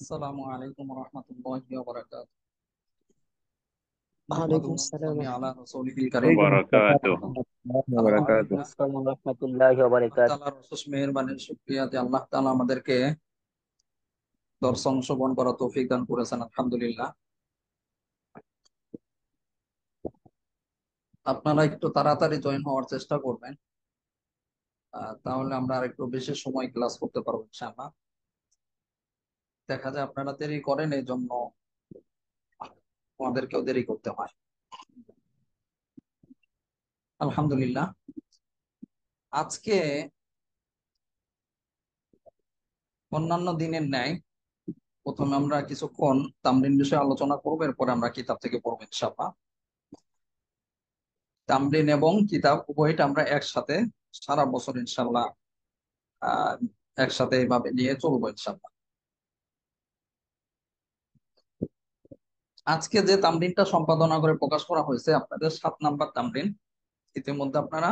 আসসালামু আলাইকুম রহমতুল্লাহি ওয়া বারাকাতুহু। ওয়ালাইকুম নাহমাদুহু ওয়া আসসালাম নুসাল্লি আলা রাসূলিহিল কারীম। ওয়ালাইকুম আসসালাম وبركاته. আলহামদুলিল্লাহ, ওয়া রাহমাতুল্লাহি ওয়া আল্লাহ বারাকাতুহু। তাআলার অশেষ মেহেরবানির শুকরিয়া যে আল্লাহ তাআলা আমাদেরকে দর্শন অংশগ্রহণ করার তৌফিক দান করেছেন। আলহামদুলিল্লাহ, আপনারা একটু তাড়াতাড়ি জয়েন হওয়ার চেষ্টা করবেন, তাহলে আমরা আর একটু বেশি সময় ক্লাস করতে পারবো ইনশাআল্লাহ। দেখা যায় আপনারা দেরি করেন, এই জন্য আমাদেরকেও দেরি করতে হয়। আলহামদুলিল্লাহ, আজকে অন্যান্য দিনের ন্যায় প্রথমে আমরা কিছুক্ষণ তামরিন বিষয়ে আলোচনা করবো, এরপরে আমরা কিতাব থেকে পড়বো ইনশাআল্লাহ। তামরিন এবং কিতাব উভয়টা আমরা একসাথে সারা বছর ইনশাআল্লাহ আহ একসাথে এইভাবে নিয়ে চলবো ইনশাআল্লাহ। আজকে যে তামরিনটা সম্পাদনা করে প্রকাশ করা হয়েছে আপনাদের 7 নাম্বার তামরিন। ইতিমধ্যে আপনারা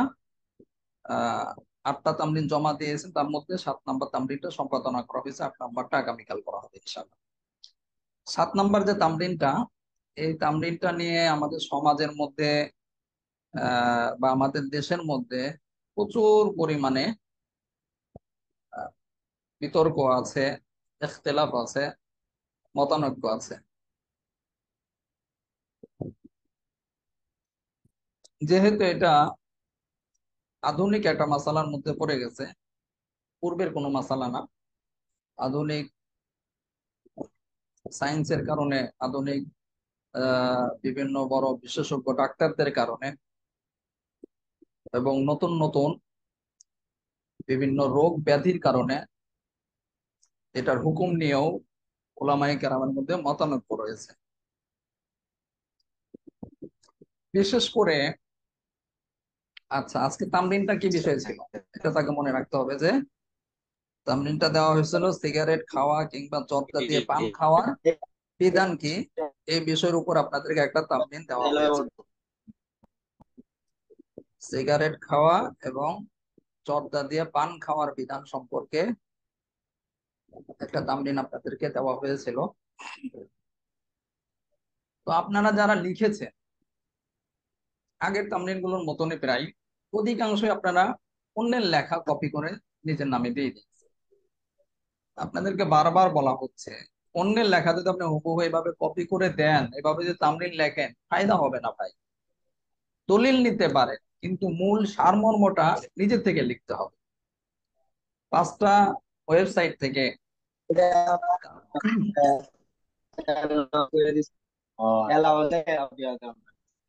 আহ 8টা তামরিন জমা দিয়েছেন, তার মধ্যে 7 নাম্বার তামরিনটা সম্পাদনা করা হয়েছে, 8 নাম্বারটা আগামীকাল করা হবে ইনশাআল্লাহ। 7 নাম্বার যে তামরিনটা, এই তামরিনটা নিয়ে আমাদের সমাজের মধ্যে বা আমাদের দেশের মধ্যে প্রচুর পরিমাণে আহ, বিতর্ক আছে, ইখতিলাফ আছে, মতানৈক্য আছে। যেহেতু এটা আধুনিক একটা মাসালার মধ্যে পড়ে গেছে, পূর্বের কোনো মাসালা না। আধুনিক সায়েন্সের কারণে, আধুনিক বিভিন্ন বড় বিশেষজ্ঞ ডাক্তারদের কারণে এবং নতুন নতুন বিভিন্ন রোগ ব্যাধির কারণে এটার হুকুম নিয়েও উলামায়ে কেরামের মধ্যে মতানৈক্য রয়েছে। বিশেষ করে আচ্ছা, আজকে তামরিনটা কি বিষয় ছিল এটা তাকে মনে রাখতে হবে যে তামরিনটা দেওয়া হয়েছিল সিগারেট খাওয়া কিংবা জর্দা দিয়ে পান খাওয়ার বিধান কি, এই বিষয়ের উপর আপনাদেরকে একটা তামরিন দেওয়া হয়েছে। সিগারেট খাওয়া এবং জর্দা দিয়ে পান খাওয়ার বিধান সম্পর্কে একটা তামরিন আপনাদেরকে দেওয়া হয়েছিল। তো আপনারা যারা লিখেছেন আগের তামরিন গুলোর মতনই প্রায় অধিকাংশই আপনারা অন্যের লেখা কপি করে নিজের নামে দিয়ে দিয়েছেন। আপনাদেরকে বারবার বলা হচ্ছে, অন্যের লেখা যদি আপনি হুবহু এভাবে কপি করে দেন, এভাবে যদি তামরিন লেখেন, ফায়দা হবে না ভাই। দলিল নিতে পারেন, কিন্তু মূল সারমর্মটা নিজের থেকে লিখতে হবে। 5টা ওয়েবসাইট থেকে,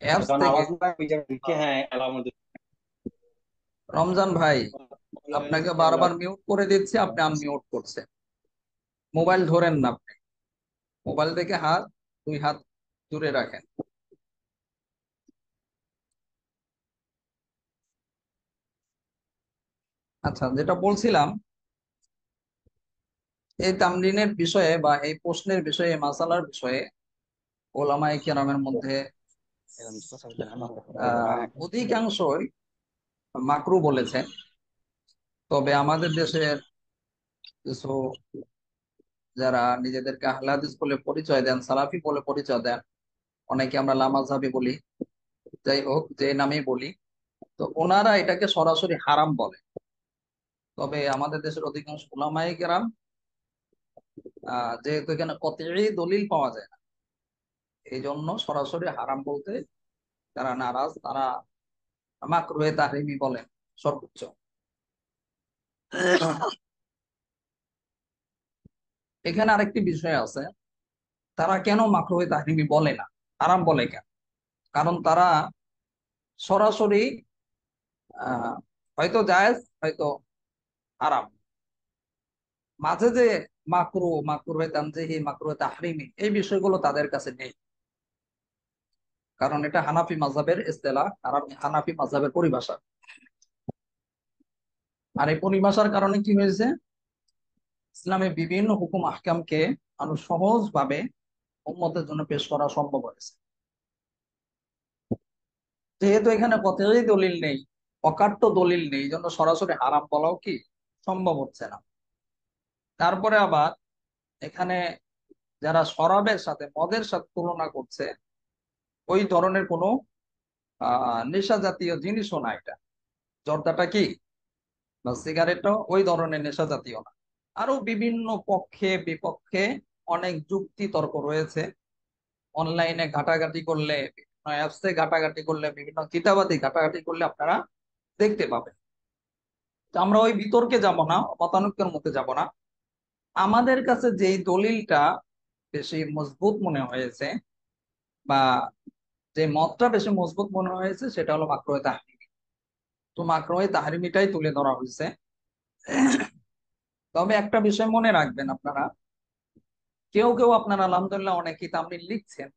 অ্যাপস থেকে। রমজান ভাই, আপনাকে বারবার মিউট করে দিচ্ছে, আপনি আনমিউট করছেন। মোবাইল ধরেন না আপনি, মোবাইল থেকে 2 হাত দূরে রাখেন। আচ্ছা, যেটা বলছিলাম, এই তামরিনের বিষয়ে বা এই প্রশ্নের বিষয়ে, মাসালার বিষয়ে ওলামায়ে কেরামের মধ্যে অধিকাংশই মাকরু বলেছেন। তবে আমাদের দেশের কিছু যারা নিজেদেরকে আহলে হাদিস বলে পরিচয় দেন, সালাফি বলে পরিচয় দেন, অনেকে আমরা লামাযহাবী বলি, যাই হোক যে নামেই বলি, তো ওনারা এটাকে সরাসরি হারাম বলে। তবে আমাদের দেশের অধিকাংশ উলামায়ে কেরাম যেহেতু এখানে কতই দলিল পাওয়া যায় না, এই জন্য সরাসরি হারাম বলতে তারা নারাজ। তারা মাকরুহে তাহরিমি বলেন সর্বোচ্চ। এখানে আরেকটি বিষয় আছে, তারা কেন মাকরুহে তাহরিমি বলে না, হারাম বলে কেন? কারণ তারা সরাসরি আহ হয়তো জায়েজ, হয়তো হারাম, মাঝে যে মাকরুহে তানজিহি, মাকরুহে তাহরিমি, এই বিষয়গুলো তাদের কাছে নেই। কারণ এটা হানাফি মাযহাবের ইসতিলাহ, হানাফি মাযহাবের পরিভাষা। আর এই পরিভাষার কারণে কি হয়েছে, ইসলামের বিভিন্ন হুকুম আহকামকে আরো সহজ ভাবে উম্মতের জন্য পেশ করা সম্ভব হয়েছে। যেহেতু এখানে কতই দলিল নেই, অকাট্য দলিল নেই, এই জন্য সরাসরি হারাম বলাও কি সম্ভব হচ্ছে না। তারপরে আবার এখানে যারা শরাবের সাথে মদের সাথে তুলনা করছে, ওই ধরনের কোনো নেশা জাতীয় জিনিসও না এটা। জর্দাটা কি বা সিগারেটও ওই ধরনের নেশা জাতীয় না। আরো বিভিন্ন পক্ষে বিপক্ষে অনেক যুক্তি তর্ক রয়েছে। অনলাইনে ঘাটাঘাটি করলে, বিভিন্ন অ্যাপসে ঘাটাঘাটি করলে, বিভিন্ন কিতাবাদি ঘাটাঘাটি করলে আপনারা দেখতে পাবেন। তো আমরা ওই বিতর্কে যাব না, মতানৈক্যের মধ্যে যাব না। আমাদের কাছে যেই দলিলটা বেশি মজবুত মনে হয়েছে, বা যে মতটা বেশি মজবুত মনে হয়েছে, সেটা হলো মাকরুহে তাহরিমি। তো মাকরুহে তাহরিমিটাই তুলে ধরা হয়েছে। তবে একটা বিষয় মনে রাখবেন আপনারা, কেউ কেউ আপনারা আলহামদুলিল্লাহ অনেকেই তামলিল লিখছেন,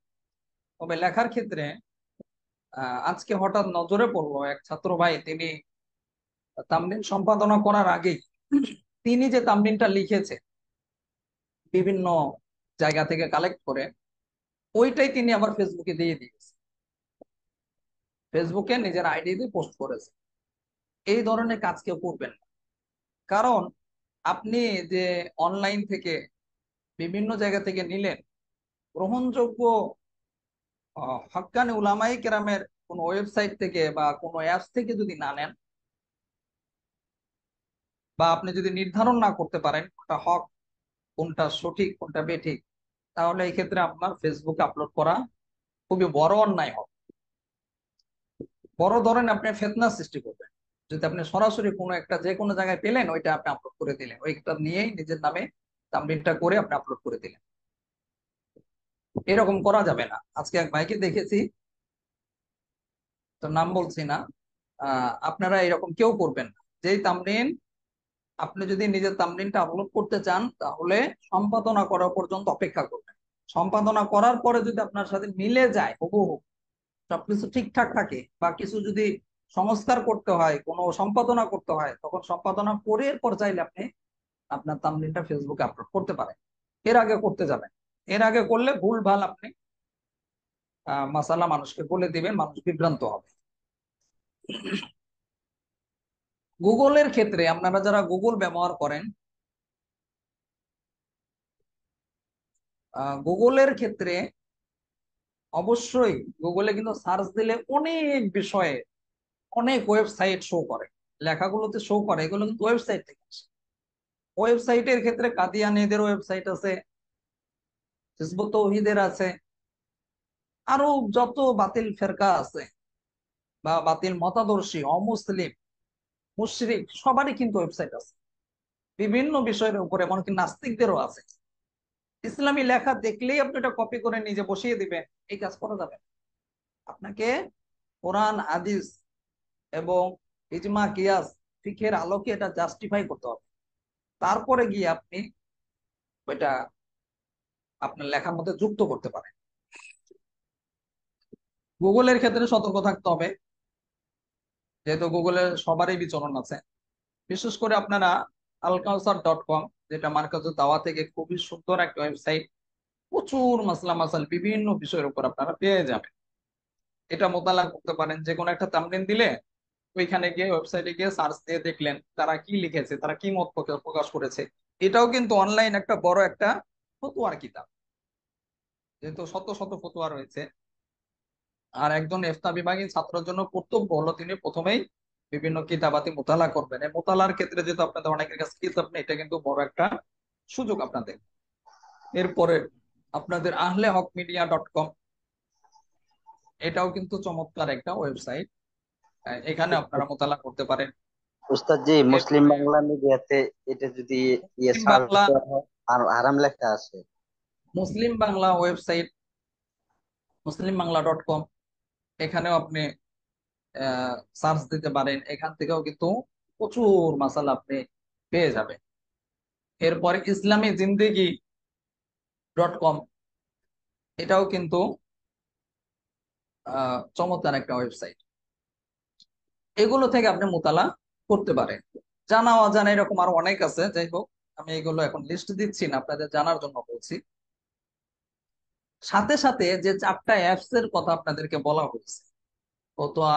তবে লেখার ক্ষেত্রে আজকে হঠাৎ নজরে পড়লো এক ছাত্র ভাই, তিনি তামলিল সম্পাদনা করার আগেই তিনি যে তামলিলটা লিখেছে বিভিন্ন জায়গা থেকে কালেক্ট করে, ওইটাই তিনি আবার ফেসবুকে দিয়ে দিয়েছে, ফেসবুকে নিজের আইডি দিয়ে পোস্ট করেছে। এই ধরনের কাজ কেউ করবেন না। কারণ আপনি যে অনলাইন থেকে বিভিন্ন জায়গা থেকে নিলেন, গ্রহণযোগ্য হক্কানি উলামায়ে কেরামের কোন ওয়েবসাইট থেকে বা কোনো অ্যাপস থেকে যদি না নেন, বা আপনি যদি নির্ধারণ না করতে পারেন কোনটা হক, কোনটা সঠিক, কোনটা বেঠিক, তাহলে এই ক্ষেত্রে আপনার ফেসবুকে আপলোড করা খুবই বড় অন্যায় হবে। বড় ধরনের আপনি ফিতনা সৃষ্টি করবেন যদি আপনি সরাসরি কোনো একটা যে কোনো জায়গায় পেলেন ওইটা আপনি আপলোড করে দিলেন, ওইটা নিয়েই নিজের নামে তামলিলটা করে আপনি আপলোড করে দিলেন। এরকম করা যাবে না। আজকে এক ভাইকে দেখেছি, তো নাম বলছি না। আপনারা এরকম কেউ করবেন না। যেই তামলিল আপনি যদি নিজের তামলিলটা আপলোড করতে চান, তাহলে সম্পাদনা করা পর্যন্ত অপেক্ষা করবেন। সম্পাদনা করার পরে যদি আপনার সাথে মিলে যায়, হুবহু সবকিছু ঠিকঠাক থাকে, বা কিছু যদি সংস্কার করতে হয়, কোনো সম্পাদনা করতে হয়, তখন সম্পাদনা করে এরপর চাইলে আপনি আপনার তামলিলটা ফেসবুকে আপলোড করতে পারেন। এর আগে করতে যাবেন। এর আগে করলে ভুল ভাল আপনি মাসালা মানুষকে বলে দিবেন, মানুষ বিভ্রান্ত হবে। গুগলের ক্ষেত্রে আপনারা যারা গুগল ব্যবহার করেন, গুগলের ক্ষেত্রে অবশ্যই গুগলে কিন্তু সার্চ দিলে অনেক বিষয়ে অনেক ওয়েবসাইট শো করে, লেখাগুলোতে শো করে, এগুলো কিন্তু ওয়েবসাইট থেকে আসে। ওয়েবসাইটের ক্ষেত্রে কাদিয়ানীদের ওয়েবসাইট আছে, হিজবুত তৌহিদের আছে, আরো যত বাতিল ফেরকা আছে বা বাতিল মতাদর্শী, অমুসলিম, মুশরিক, সবারই কিন্তু ওয়েবসাইট আছে বিভিন্ন বিষয়ের উপরে, এমনকি নাস্তিকদেরও আছে। ইসলামী লেখা দেখলেই আপনি এটা কপি করে নিজে বসিয়ে দিবেন, এই কাজ করা যাবে না। আপনাকে কোরআন হাদিস এবং ইজমা কিয়াস ফিকহের আলোকে এটা জাস্টিফাই করতে হবে, তারপরে গিয়ে আপনি ওইটা আপনার লেখার মধ্যে যুক্ত করতে পারেন। গুগলের ক্ষেত্রে সতর্ক থাকতে হবে, যেহেতু গুগলের সবারই বিচরণ আছে। বিশেষ করে আপনারা alkausar.com, যেটা মার্কাজুদ দাওয়া থেকে খুবই সুন্দর একটা ওয়েবসাইট, প্রচুর মাসলা মাসাল বিভিন্ন বিষয়ের উপর আপনারা পেয়ে যাবেন। এটা মোতালা করতে পারেন। যে কোনো একটা থাম্বনেল দিলে ওইখানে গিয়ে ওয়েবসাইটে গিয়ে সার্চ দিয়ে দেখলেন তারা কি লিখেছে, তারা কি মত প্রকাশ করেছে। এটাও কিন্তু অনলাইন একটা বড় একটা ফতোয়ার কিতাব, যেহেতু শত শত ফতোয়া রয়েছে। আর একজন ইফতা বিভাগী ছাত্রের জন্য কর্তব্য হলো তিনি প্রথমেই বিভিন্ন কিতাবাতি মোতালা করবেন। এই মোতালার ক্ষেত্রে যেহেতু আপনাদের অনেকের কাছে কিতাব নেই, এটা কিন্তু বড় একটা সুযোগ আপনাদের। এরপরে আপনাদের ahlehaqmedia.com, এটাও কিন্তু চমৎকার একটা ওয়েবসাইট, এখানে আপনারা মোতালা করতে পারেন। উস্তাদ জি, মুসলিম এরপরে বাংলা মিডিয়াতে এটা যদি মুসলিম সার্চ বাংলা, দেওয়া হয় আর আরাম লেখা আসে। মুসলিম বাংলা ওয়েবসাইট muslimBangla.com, এখানেও আপনি সার্চ দিতে পারেন, এখান থেকেও কিন্তু প্রচুর মাসালা আপনি পেয়ে যাবেন। এরপরে ইসলামী জিন্দেগি.com, এটাও কিন্তু চমৎকার একটা ওয়েবসাইট। এগুলো থেকে আপনি মোতালা করতে পারেন। জানা অজানা এরকম আরো অনেক আছে, যাই হোক আমি এগুলো এখন লিস্ট দিচ্ছি না, আপনাদের জানার জন্য বলছি। সাথে সাথে যে 4টা অ্যাপস এর কথা আপনাদেরকে বলা হয়েছে ফতোয়া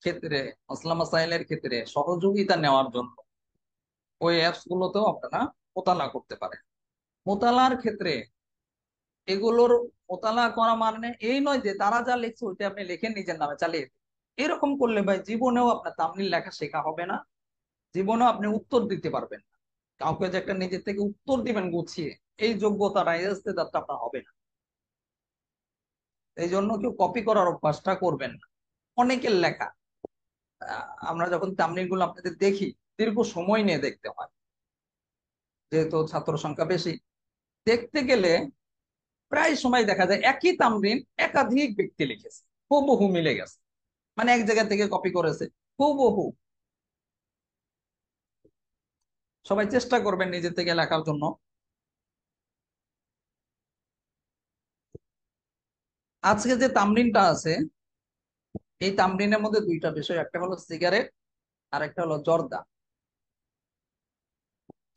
ক্ষেত্রে, মাসলা মাসাইলের ক্ষেত্রে সহযোগিতা নেওয়ার জন্য, ওই অ্যাপস গুলোতেও আপনারা মোতালা করতে পারেন। মোতালার ক্ষেত্রে এগুলোর মোতালা করা মানে এই নয় যে তারা যা লিখছে ওইটা আপনি লিখে নিজের নামে চালিয়ে দিন। এরকম করলে ভাই জীবনেও আপনার তামলিল লেখা শেখা হবে না, জীবনেও আপনি উত্তর দিতে পারবেন না। কাউকে যে একটা নিজের থেকে উত্তর দিবেন গুছিয়ে, এই যোগ্যতাটা এই ইস্তেদারটা আপনার হবে না। এই জন্য কেউ কপি করার অভ্যাসটা করবেন না। অনেকের লেখা আমরা যখন তামলিল গুলো আপনাদের দেখি, দীর্ঘ সময় নিয়ে দেখতে হয়, যেহেতু ছাত্র সংখ্যা বেশি। দেখতে গেলে প্রায় সময় দেখা যায় একই তামরিন একাধিক ব্যক্তি লিখেছে, হুবহু মিলে গেছে, মানে এক জায়গা থেকে কপি করেছে হুবহু। সবাই চেষ্টা করবেন নিজে থেকে লেখার জন্য। আজকে যে তামরিনটা আছে, এই তামরিনের মধ্যে দুইটা বিষয়, একটা হলো সিগারেট আর একটা হলো জর্দা।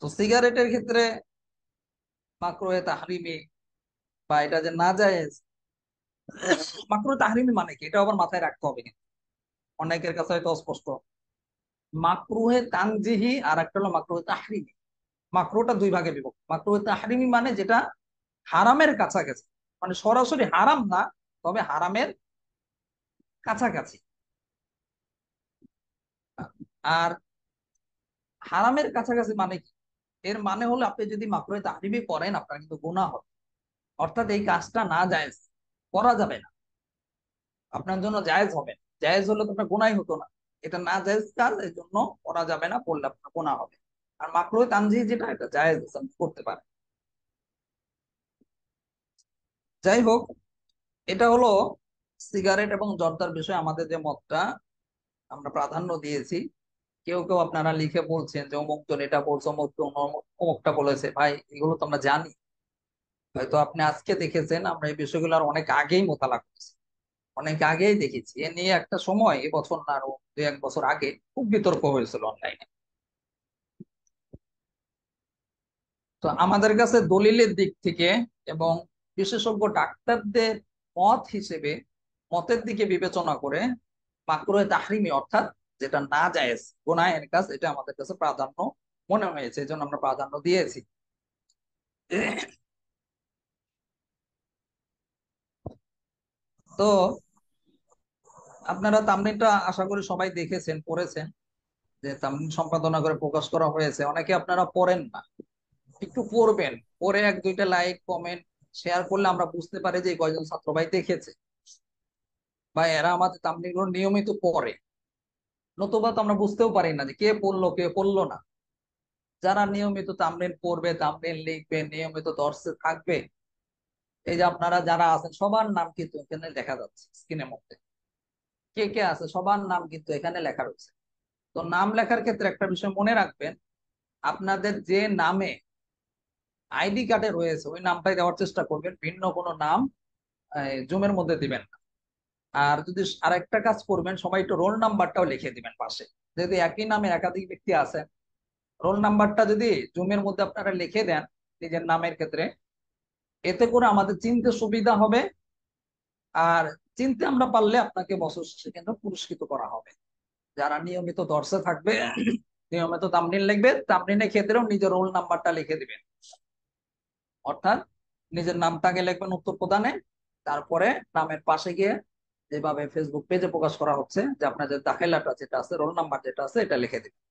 তো সিগারেটের ক্ষেত্রে মাকরুহে তাহরিমি বা এটা যে নাজায়েজ, মাকরুহে তাহরিমি মানে কি এটা আবার মাথায় রাখতে হবে, কিন্তু অনেকের কাছে হয়তো অস্পষ্ট। মাকরুহে তানজিহি আর একটা হলো মাকরুহে তাহরিমি। মাকরুটা দুই ভাগে বিভক্ত। মাকরুহে তাহরিমি মানে যেটা হারামের কাছাকাছি, মানে সরাসরি হারাম না, তবে হারামের কাছাকাছি। আর হারামের কাছাকাছি মানে কি, এর মানে হলো আপনি যদি মাকরুহে তাহরিমি করেন আপনার কিন্তু গুনাহ হবে। অর্থাৎ এই কাজটা না জায়েজ, করা যাবে না, আপনার জন্য জায়েজ হবে না। জায়েজ হলে তো আপনার গুনাহই হতো না। এটা না জায়েজ কাজ, এই জন্য করা যাবে না, করলে আপনার গুনাহ হবে। আর মাকরুহে তানজিহি যেটা, এটা জায়েজ আছে, আপনি করতে পারেন। যাই হোক, এটা হলো সিগারেট এবং জর্দার বিষয়ে আমাদের যে মতটা আমরা প্রাধান্য দিয়েছি। কেউ কেউ আপনারা লিখে বলছেন যে অমুক জন এটা বলছে, অমুক জন অমুকটা বলেছে। ভাই এগুলো তো আমরা জানি, হয়তো আপনি আজকে দেখেছেন, আমরা এই বিষয়গুলো আর অনেক আগেই মোতালা করেছি, অনেক আগেই দেখেছি। এ নিয়ে একটা সময়, এবছর না আরো 2-1 বছর আগে খুব বিতর্ক হয়েছিল অনলাইনে। তো আমাদের কাছে দলিলের দিক থেকে এবং বিশেষজ্ঞ ডাক্তারদের মত হিসেবে, মতের দিকে বিবেচনা করে মাকরুহে তাহরিমি অর্থাৎ যেটা না জায়েজ, গুনাহের কাজ, এটা আমাদের কাছে প্রাধান্য মনে হয়েছে, এই জন্য আমরা প্রাধান্য দিয়েছি। তো আপনারা তামরিনটা আশা করি সবাই দেখেছেন, পড়েছেন, যে তামরিন সম্পাদনা করে প্রকাশ করা হয়েছে। অনেকে আপনারা পড়েন না, একটু পড়বেন, পড়ে 1-2টা লাইক কমেন্ট শেয়ার করলে আমরা বুঝতে পারি যে কয়জন ছাত্র ভাই দেখেছে বা এরা আমাদের তামলিগ গুলো নিয়মিত পড়ে। নতুবা তো আমরা বুঝতেও পারি না যে কে পড়লো কে পড়লো না। যারা নিয়মিত তামলিল পড়বে, তামলিল লিখবে, নিয়মিত দর্শে থাকবে, এই যে আপনারা যারা আছেন সবার নাম কিন্তু এখানে দেখা যাচ্ছে স্ক্রিনের মধ্যে। কে কে আছে সবার নাম কিন্তু এখানে লেখা রয়েছে। তো নাম লেখার ক্ষেত্রে একটা বিষয় মনে রাখবেন, আপনাদের যে নামে আইডি কার্ডে রয়েছে ওই নামটাই দেওয়ার চেষ্টা করবেন, ভিন্ন কোনো নাম জুমের মধ্যে দিবেন না। আর যদি আরেকটা কাজ করবেন, সবাই একটু রোল নাম্বারটাও লিখে দিবেন পাশে। যদি একই নামে একাধিক ব্যক্তি আছেন, রোল নাম্বারটা যদি জুমের মধ্যে আপনারা লিখে দেন নিজের নামের ক্ষেত্রে, এতে করে আমাদের চিনতে সুবিধা হবে। আর চিনতে আমরা পারলে আপনাকে বছর শেষে কিন্তু পুরস্কৃত করা হবে। যারা নিয়মিত দর্শে থাকবে, নিয়মিত তামরিন লিখবে, তামরিনের ক্ষেত্রেও নিজের রোল নাম্বারটা লিখে দিবেন। অর্থাৎ নিজের নামটাকে লিখবেন উত্তর প্রদানে, তারপরে নামের পাশে গিয়ে যেভাবে ফেসবুক পেজে প্রকাশ করা হচ্ছে যে আপনাদের দাখিলাটা যেটা আছে, রোল নাম্বার যেটা আছে, এটা লিখে দিবেন।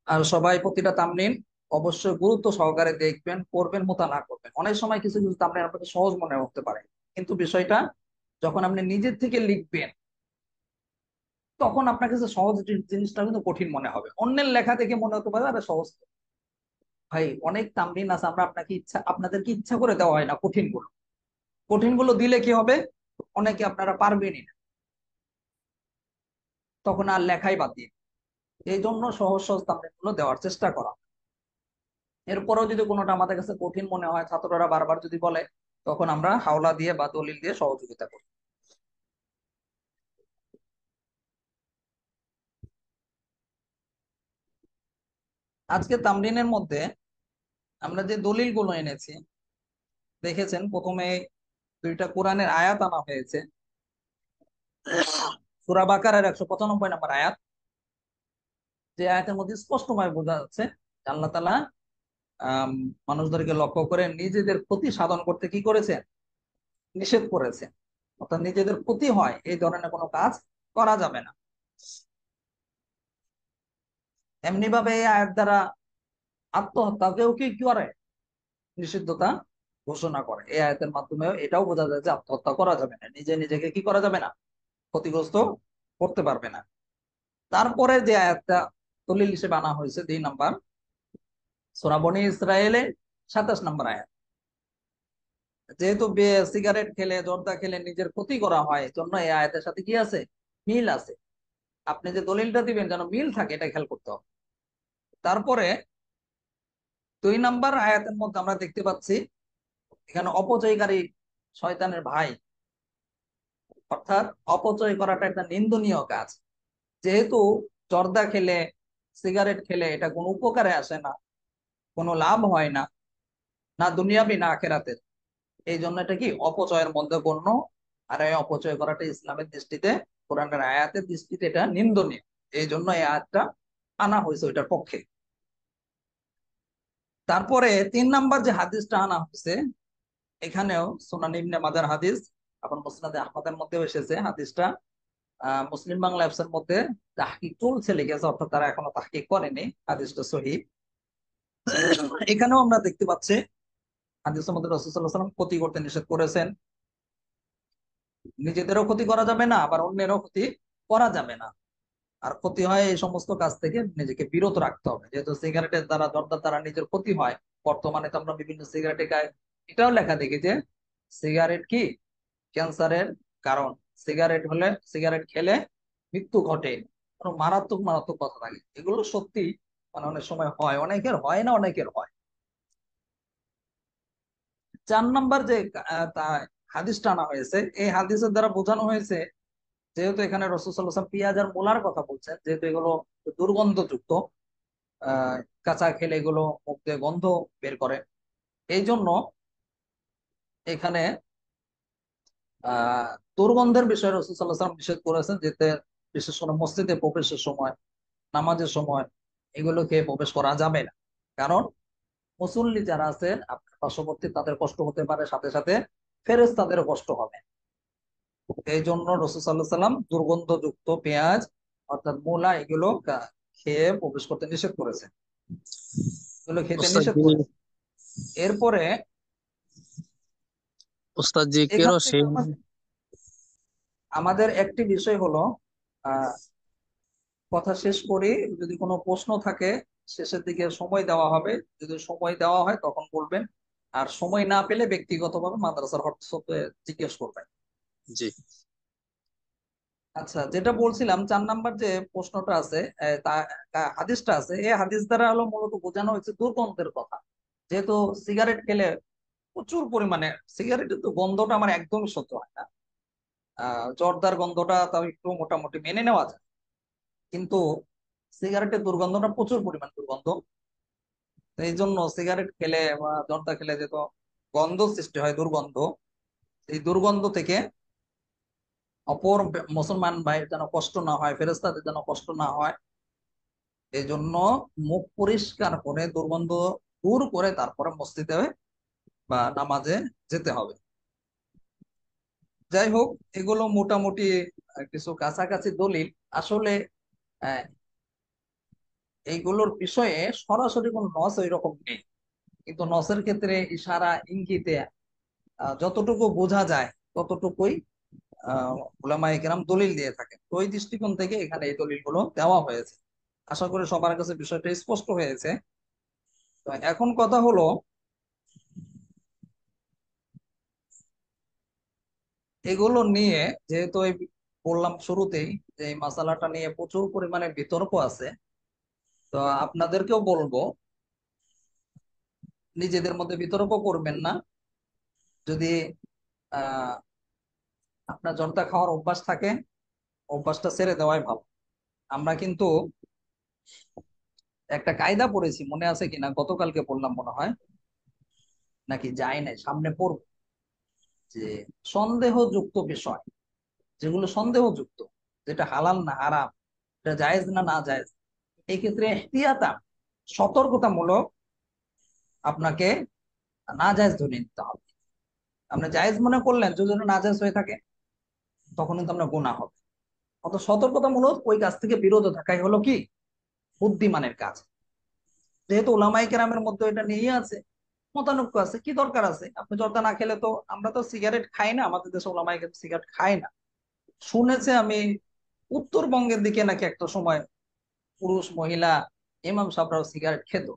আর সবাই প্রতিটা তামরিন অবশ্যই গুরুত্ব সহকারে দেখবেন, পড়বেন, মোতালা করবেন। অনেক সময় কিছু কিছু তামরিন আপনাকে সহজ মনে হতে পারে, কিন্তু বিষয়টা যখন আপনি নিজের থেকে লিখবেন তখন আপনার কাছে সহজ জিনিসটা কিন্তু কঠিন মনে হবে। অন্যের লেখা দেখে মনে হতে পারে আরে সহজ তো। ভাই অনেক তামরিন আছে আমরা আপনাদেরকে ইচ্ছা করে দেওয়া হয় না কঠিন গুলো। কঠিন গুলো দিলে কি হবে, অনেকে আপনারা পারবেনই না, তখন আর লেখাই বাদ দিয়ে। এই জন্য সহজ সহজ তামরিন গুলো দেওয়ার চেষ্টা করা। এরপরেও যদি কোনোটা আমাদের কাছে কঠিন মনে হয়, ছাত্ররা বারবার যদি বলে, তখন আমরা হাওলা দিয়ে বা দলিল দিয়ে সহযোগিতা করি। আজকে তামরিনের মধ্যে আমরা যে দলিল গুলো এনেছি, দেখেছেন প্রথমে দুইটা কোরআনের আয়াত আনা হয়েছে। সূরা বাকারার 195 নম্বর আয়াত, যে আয়াতের মধ্যে স্পষ্টভাবে বোঝা যাচ্ছে যে আল্লাহ তাআলা আহ মানুষদেরকে লক্ষ্য করে নিজেদের ক্ষতি সাধন করতে কি করেছেন, নিষেধ করেছেন। অর্থাৎ নিজেদের ক্ষতি হয় এই ধরনের কোনো কাজ করা যাবে না। এমনি ভাবে এই আয়াত দ্বারা আত্মহত্যাকেও কি কি করে, নিষিদ্ধতা ঘোষণা করে। এই আয়াতের মাধ্যমে এটাও বোঝা যায় যে আত্মহত্যা করা যাবে না, নিজে নিজেকে কি করা যাবে না, ক্ষতিগ্রস্ত করতে পারবে না। তারপরে যে আয়াতটা দলিল হিসেবে আনা হয়েছে 2 নাম্বার, সূরা বনী ইসরায়েলের 27 নম্বর আয়াত। যেহেতু সিগারেট খেলে জর্দা খেলে নিজের ক্ষতি করা হয়, এই জন্য এই আয়াতের সাথে কি আছে, মিল আছে। আপনি যে দলিলটা দিবেন যেন মিল থাকে, এটা খেয়াল করতে হবে। তারপরে 2 নাম্বার আয়াতের মধ্যে আমরা দেখতে পাচ্ছি এখানে অপচয়কারী শয়তানের ভাই, অর্থাৎ অপচয় করাটা একটা নিন্দনীয় কাজ। যেহেতু জর্দা খেলে সিগারেট খেলে এটা কোনো উপকারে আসে না, কোনো লাভ হয় না, না দুনিয়াবি না আখেরাতের, এই জন্য এটা কি অপচয়ের মধ্যে গণ্য। আর এই অপচয় করাটা ইসলামের দৃষ্টিতে, কোরআনের আয়াতের দৃষ্টিতে এটা নিন্দনীয়। এই জন্য এই আয়াতটা আনা হয়েছে ওইটার পক্ষে। তারপরে 3 নাম্বার যে হাদিসটা আনা হয়েছে, এখানেও সুনান ইবনে মাজার হাদিস, আবার মুসনাদে আহমদের মধ্যেও এসেছে হাদিসটা। মুসলিম বাংলা অ্যাপসের মধ্যে তাহকিক চলছে লিখেছে, অর্থাৎ তারা এখনো তাহকিক করেনি, হাদিসটা সহিহ। এখানেও আমরা দেখতে পাচ্ছি হাদিসের মধ্যে রাসূল সাল্লাল্লাহু আলাইহি ওয়াসাল্লাম ক্ষতি করতে নিষেধ করেছেন। নিজেদেরও ক্ষতি করা যাবে না, আবার অন্যেরও ক্ষতি করা যাবে না। আর ক্ষতি হয় এই সমস্ত কাজ থেকে নিজেকে বিরত রাখতে হবে। যেহেতু সিগারেটের দ্বারা, জর্দার দ্বারা নিজের ক্ষতি হয়, বর্তমানে তো আমরা বিভিন্ন সিগারেটে গায়ে এটাও লেখা দেখি যে সিগারেট কি ক্যান্সারের কারণ, সিগারেট হলে, সিগারেট খেলে মৃত্যু ঘটে, কোনো মারাত্মক মারাত্মক কথা থাকে। এগুলো সত্যি, মানে অনেক সময় হয়, অনেকের হয় না, অনেকের হয়। 4 নাম্বার যে হাদিসটা আনা হয়েছে, এই হাদিসের দ্বারা বোঝানো হয়েছে, যেহেতু এখানে রাসূল সাল্লাল্লাহু আলাইহি ওয়াসাল্লাম পেঁয়াজ আর মূলার কথা বলছেন, যেহেতু এগুলো দুর্গন্ধযুক্ত, আহ কাঁচা খেলে এগুলো মুখ দিয়ে গন্ধ বের করে, এই জন্য এখানে আহ দুর্গন্ধের বিষয়ে রাসূল সাল্লাল্লাহু আলাইহি ওয়াসাল্লাম নিষেধ করেছেন, যেতে বিশেষ করে মসজিদে প্রবেশের সময়, নামাজের সময় এগুলো খেয়ে প্রবেশ করা যাবে না। কারণ মুসল্লি যারা আছে আপনার পার্শ্ববর্তী, তাদের কষ্ট হতে পারে, সাথে সাথে ফেরেশতাদেরও কষ্ট হবে। এই জন্য রাসূল সাল্লাল্লাহু আলাইহি ওয়াসাল্লাম দুর্গন্ধযুক্ত পেঁয়াজ অর্থাৎ মূলা এগুলো খেয়ে প্রবেশ করতে নিষেধ করেছে, এগুলো খেতে ওস্তাদ নিষেধ জি, করেছে। এরপরে ওস্তাদ জি এখান থেকে কেরোসিন। আমাদের একটি বিষয় হলো, আহ কথা শেষ করি, যদি কোনো প্রশ্ন থাকে শেষের দিকে সময় দেওয়া হবে, যদি সময় দেওয়া হয় তখন বলবেন, আর সময় না পেলে ব্যক্তিগতভাবে মাদ্রাসার হোয়াটসঅ্যাপে জিজ্ঞেস করবেন। জি, আচ্ছা, যেটা বলছিলাম 4 নাম্বার যে প্রশ্নটা আছে, হাদিসটা আছে, এই হাদিস দ্বারা হলো মূলত বোঝানো হয়েছে দুর্গন্ধের কথা। যেহেতু সিগারেট খেলে প্রচুর পরিমাণে, সিগারেটের তো গন্ধটা আমার একদমই সহ্য হয় না। জর্দার গন্ধটা তাও একটু মোটামুটি মেনে নেওয়া যায়, কিন্তু সিগারেটের দুর্গন্ধটা প্রচুর পরিমাণ দুর্গন্ধ। তো এই জন্য সিগারেট খেলে বা জর্দা খেলে যে তো গন্ধ সৃষ্টি হয়, দুর্গন্ধ, এই দুর্গন্ধ থেকে অপর মুসলমান ভাই যেন কষ্ট না হয়, ফেরেশতাদের যেন কষ্ট না হয়, এই জন্য মুখ পরিষ্কার করে দুর্গন্ধ দূর করে তারপরে মসজিদে বা নামাজে যেতে হবে। যাই হোক, এগুলো মোটামুটি কিছু কাছাকাছি দলিল। আসলে আহ, এইগুলোর বিষয়ে সরাসরি কোনো নস ওই রকম নেই, কিন্তু নসের ক্ষেত্রে ইশারা ইঙ্গিতে যতটুকু বোঝা যায় ততটুকুই উলামায়ে কেরাম দলিল দিয়ে থাকেন। তো ওই দৃষ্টিকোণ থেকে এখানে এই দলিলগুলো দেওয়া হয়েছে। আশা করি সবার কাছে বিষয়টা স্পষ্ট হয়েছে। তো এখন কথা হলো, এগুলো নিয়ে, যেহেতু এই বললাম শুরুতেই যে এই মাসালাটা নিয়ে প্রচুর পরিমাণে বিতর্ক আছে, তো আপনাদেরকেও বলবো নিজেদের মধ্যে বিতর্ক করবেন না। যদি আহ আপনার জর্দা খাওয়ার অভ্যাস থাকে, অভ্যাসটা ছেড়ে দেওয়াই ভালো। আমরা কিন্তু একটা কায়দা পড়েছি, মনে আছে কিনা, গতকালকে পড়লাম মনে হয়, নাকি যায় নাই, সামনে পড়ব, যে সন্দেহযুক্ত বিষয়, যেগুলো সন্দেহযুক্ত, যেটা হালাল না হারাম, এটা জায়েজ না না জায়েজ, এই ক্ষেত্রে ইহতিয়াতা, সতর্কতামূলক আপনাকে নাজায়েজ ধরে নিতে হবে। আপনি জায়েজ মনে করলেন, যদি নাজায়েজ হয়ে থাকে তখন কিন্তু আপনার গুনাহ হবে। অত সতর্কতামূলক ওই কাজ থেকে বিরত থাকাই হলো কি বুদ্ধিমানের কাজ। যেহেতু ওলামায়ে কেরামের মধ্যে এটা নিয়ে আছে, মতানৈক্য আছে, কি দরকার আছে? আপনি জর্দা না খেলে তো, আমরা তো সিগারেট খাই না, আমাদের দেশে ওলামায়ে কেরাম সিগারেট খায় না। শুনেছে আমি উত্তরবঙ্গের দিকে নাকি একটা সময় পুরুষ মহিলা ইমাম সাহেবরাও সিগারেট খেত,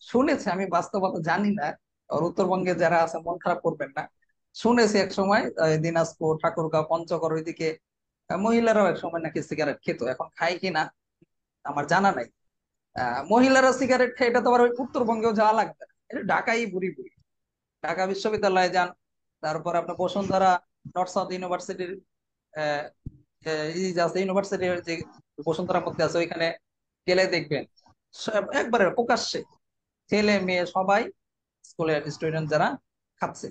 শুনেছি, আমি বাস্তবতা জানি না। আর উত্তরবঙ্গে যারা আছে মন খারাপ করবেন না, শুনেছি এক সময় দিনাজপুর ঠাকুরগাঁও পঞ্চগড় ওইদিকে মহিলারাও এক সময় নাকি সিগারেট খেত, এখন খায় কিনা আমার জানা নাই। মহিলারা সিগারেট খায় এটা তো আবার ওই উত্তরবঙ্গেও যাওয়া লাগবে না, এটা ঢাকাই বুড়ি বুড়ি। ঢাকা বিশ্ববিদ্যালয়ে যান, তারপর আপনার বসুন্ধরা নর্থ সাউথ ইউনিভার্সিটির আহ এই যে আছে ইউনিভার্সিটির যে বসুন্ধরার মধ্যে আছে, ওইখানে গেলে দেখবেন একবারে প্রকাশ্যে ছেলে মেয়ে সবাই, স্কুলের স্টুডেন্ট যারা খাচ্ছে।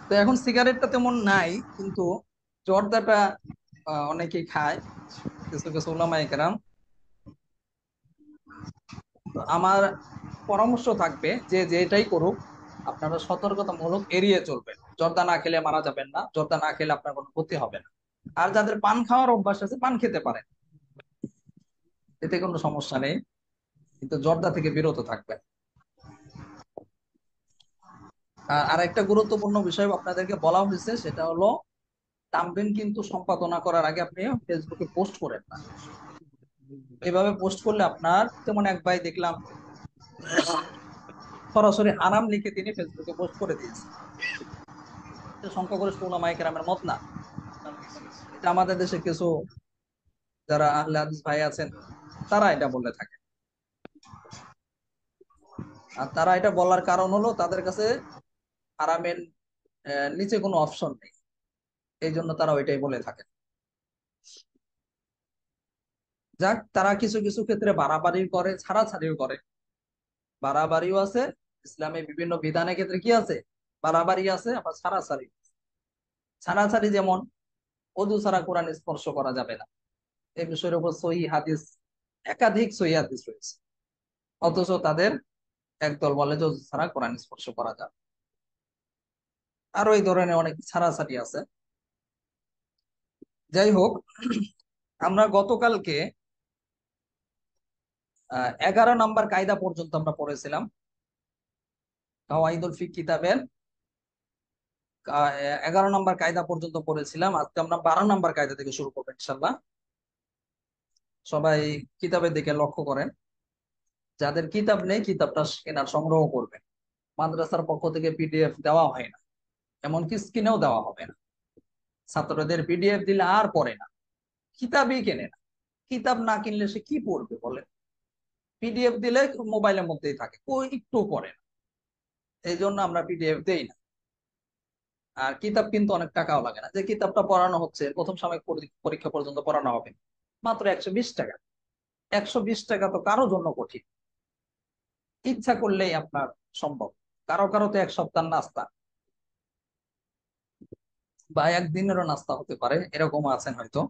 তো এখন সিগারেটটা তেমন নাই, কিন্তু জর্দাটা অনেকেই খায়, কিছু কিছু ওলামায়ে কেরাম। তো আমার পরামর্শ থাকবে যে যেটাই করুক আপনারা সতর্কতামূলক এড়িয়ে চলবেন। জর্দা না খেলে মারা যাবেন না, জর্দা না খেলে আপনার কোনো ক্ষতি হবে না। আর যাদের পান খাওয়ার অভ্যাস আছে পান খেতে পারেন, এতে কোনো সমস্যা নেই, কিন্তু জর্দা থেকে বিরত থাকবেন। আর একটা গুরুত্বপূর্ণ বিষয় আপনাদেরকে বলা হয়েছে, সেটা হলো তামরিন কিন্তু সম্পাদনা করার আগে আপনি ফেসবুকে পোস্ট করেন না। এইভাবে পোস্ট করলে আপনার, যেমন এক ভাই দেখলাম সরাসরি হারাম লিখে তিনি ফেসবুকে পোস্ট করে দিয়েছে। এটা সংখ্যাগরিষ্ঠ উলামায়ে কেরামের মত না। এটা আমাদের দেশে কিছু যারা আহলে হাদিস ভাই আছেন তারা এটা বলে থাকে। আর তারা এটা বলার কারণ হলো তাদের কাছে হারামের নিচে কোনো অপশন নেই, এই জন্য তারা ওইটাই বলে থাকে। যাক, তারা কিছু কিছু ক্ষেত্রে বাড়াবাড়ি করে, ছাড়াছাড়িও করে। বাড়াবাড়িও আছে, ইসলামে বিভিন্ন বিধানের ক্ষেত্রে কি আছে, বাড়াবাড়ি আছে, আবার ছাড়াছাড়ি। ছাড়াছাড়ি যেমন অজু ছাড়া কোরআন স্পর্শ করা যাবে না, এই বিষয়ের উপর সহিহ হাদিস, একাধিক সহিহ হাদিস রয়েছে। অথচ তাদের একদল বলে যে অজু ছাড়া কোরআন স্পর্শ করা যাবে। আরো এই ধরনের অনেক ছাড়াছাড়ি আছে। যাই হোক, আমরা গতকালকে 11 নম্বর কায়দা পর্যন্ত আমরা পড়েছিলাম কাওয়াইদুল ফিক কিতাবের। 11 নম্বর কায়দা পর্যন্ত পড়েছিলাম, আজকে আমরা 12 নম্বর কায়দা থেকে শুরু করবো ইনশাল্লাহ। সবাই কিতাবের দিকে লক্ষ্য করেন, যাদের কিতাব নেই কিতাবটা কেনার সংগ্রহ করবেন। মাদ্রাসার পক্ষ থেকে পিডিএফ দেওয়া হয় না, এমনকি স্ক্রিনেও দেওয়া হবে না। ছাত্রদের পিডিএফ দিলে আর পড়ে না, কিতাবই কেনে না। কিতাব না কিনলে সে কি পড়বে বলে? পিডিএফ দিলে মোবাইলের মধ্যেই থাকে, ও একটু পড়ে না, এই জন্য আমরা পিডিএফ দেই না। আর কিতাব কিন্তু অনেক টাকাও লাগে না, যে কিতাবটা পড়ানো হচ্ছে প্রথম সাময়িক পরীক্ষা পর্যন্ত পড়ানো হবে, মাত্র 120 টাকা। 120 টাকা তো কারো জন্য কঠিন, ইচ্ছা করলেই আপনার সম্ভব। কারো কারো তো এক সপ্তাহ নাস্তা বা একদিনেরও নাস্তা হতে পারে, এরকম আছেন হয়তো।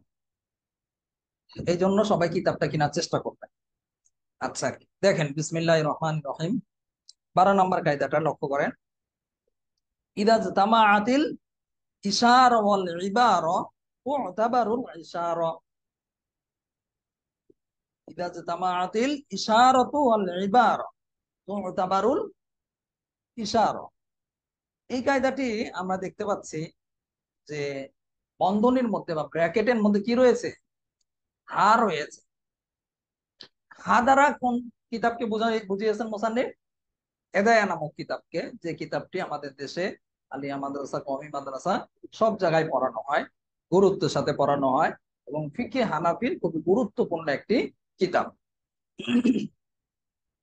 এই জন্য সবাই কিতাবটা কেনার চেষ্টা করবেন। আচ্ছা, দেখেন বিসমিল্লাহির রহমানির রহিম, 12 নম্বর কায়দাটা লক্ষ্য করেন। ইদা জামাআতিল ইশারা ওয়াল ইবারা তু'তাবারুল ইশারা। ইদা জামাআতিল ইশারাতু ওয়াল ইবারা তু'তাবারুল ইশারা। এই কায়দাটি আমরা দেখতে পাচ্ছি যে বন্ধনীর মধ্যে বা ব্র্যাকেটের মধ্যে কি রয়েছে, হা রয়েছে। হা দ্বারা কোন কিতাবকে বুঝিয়েছেন মোসান্নিফ? হেদায়া নামক কিতাবকে, যে কিতাবটি আমাদের দেশে আলিয়া মাদ্রাসা, কওমি মাদ্রাসা সব জায়গায় পড়ানো হয়, গুরুত্বের সাথে পড়ানো হয়, এবং ফিকে হানাফির খুবই গুরুত্বপূর্ণ একটি কিতাব।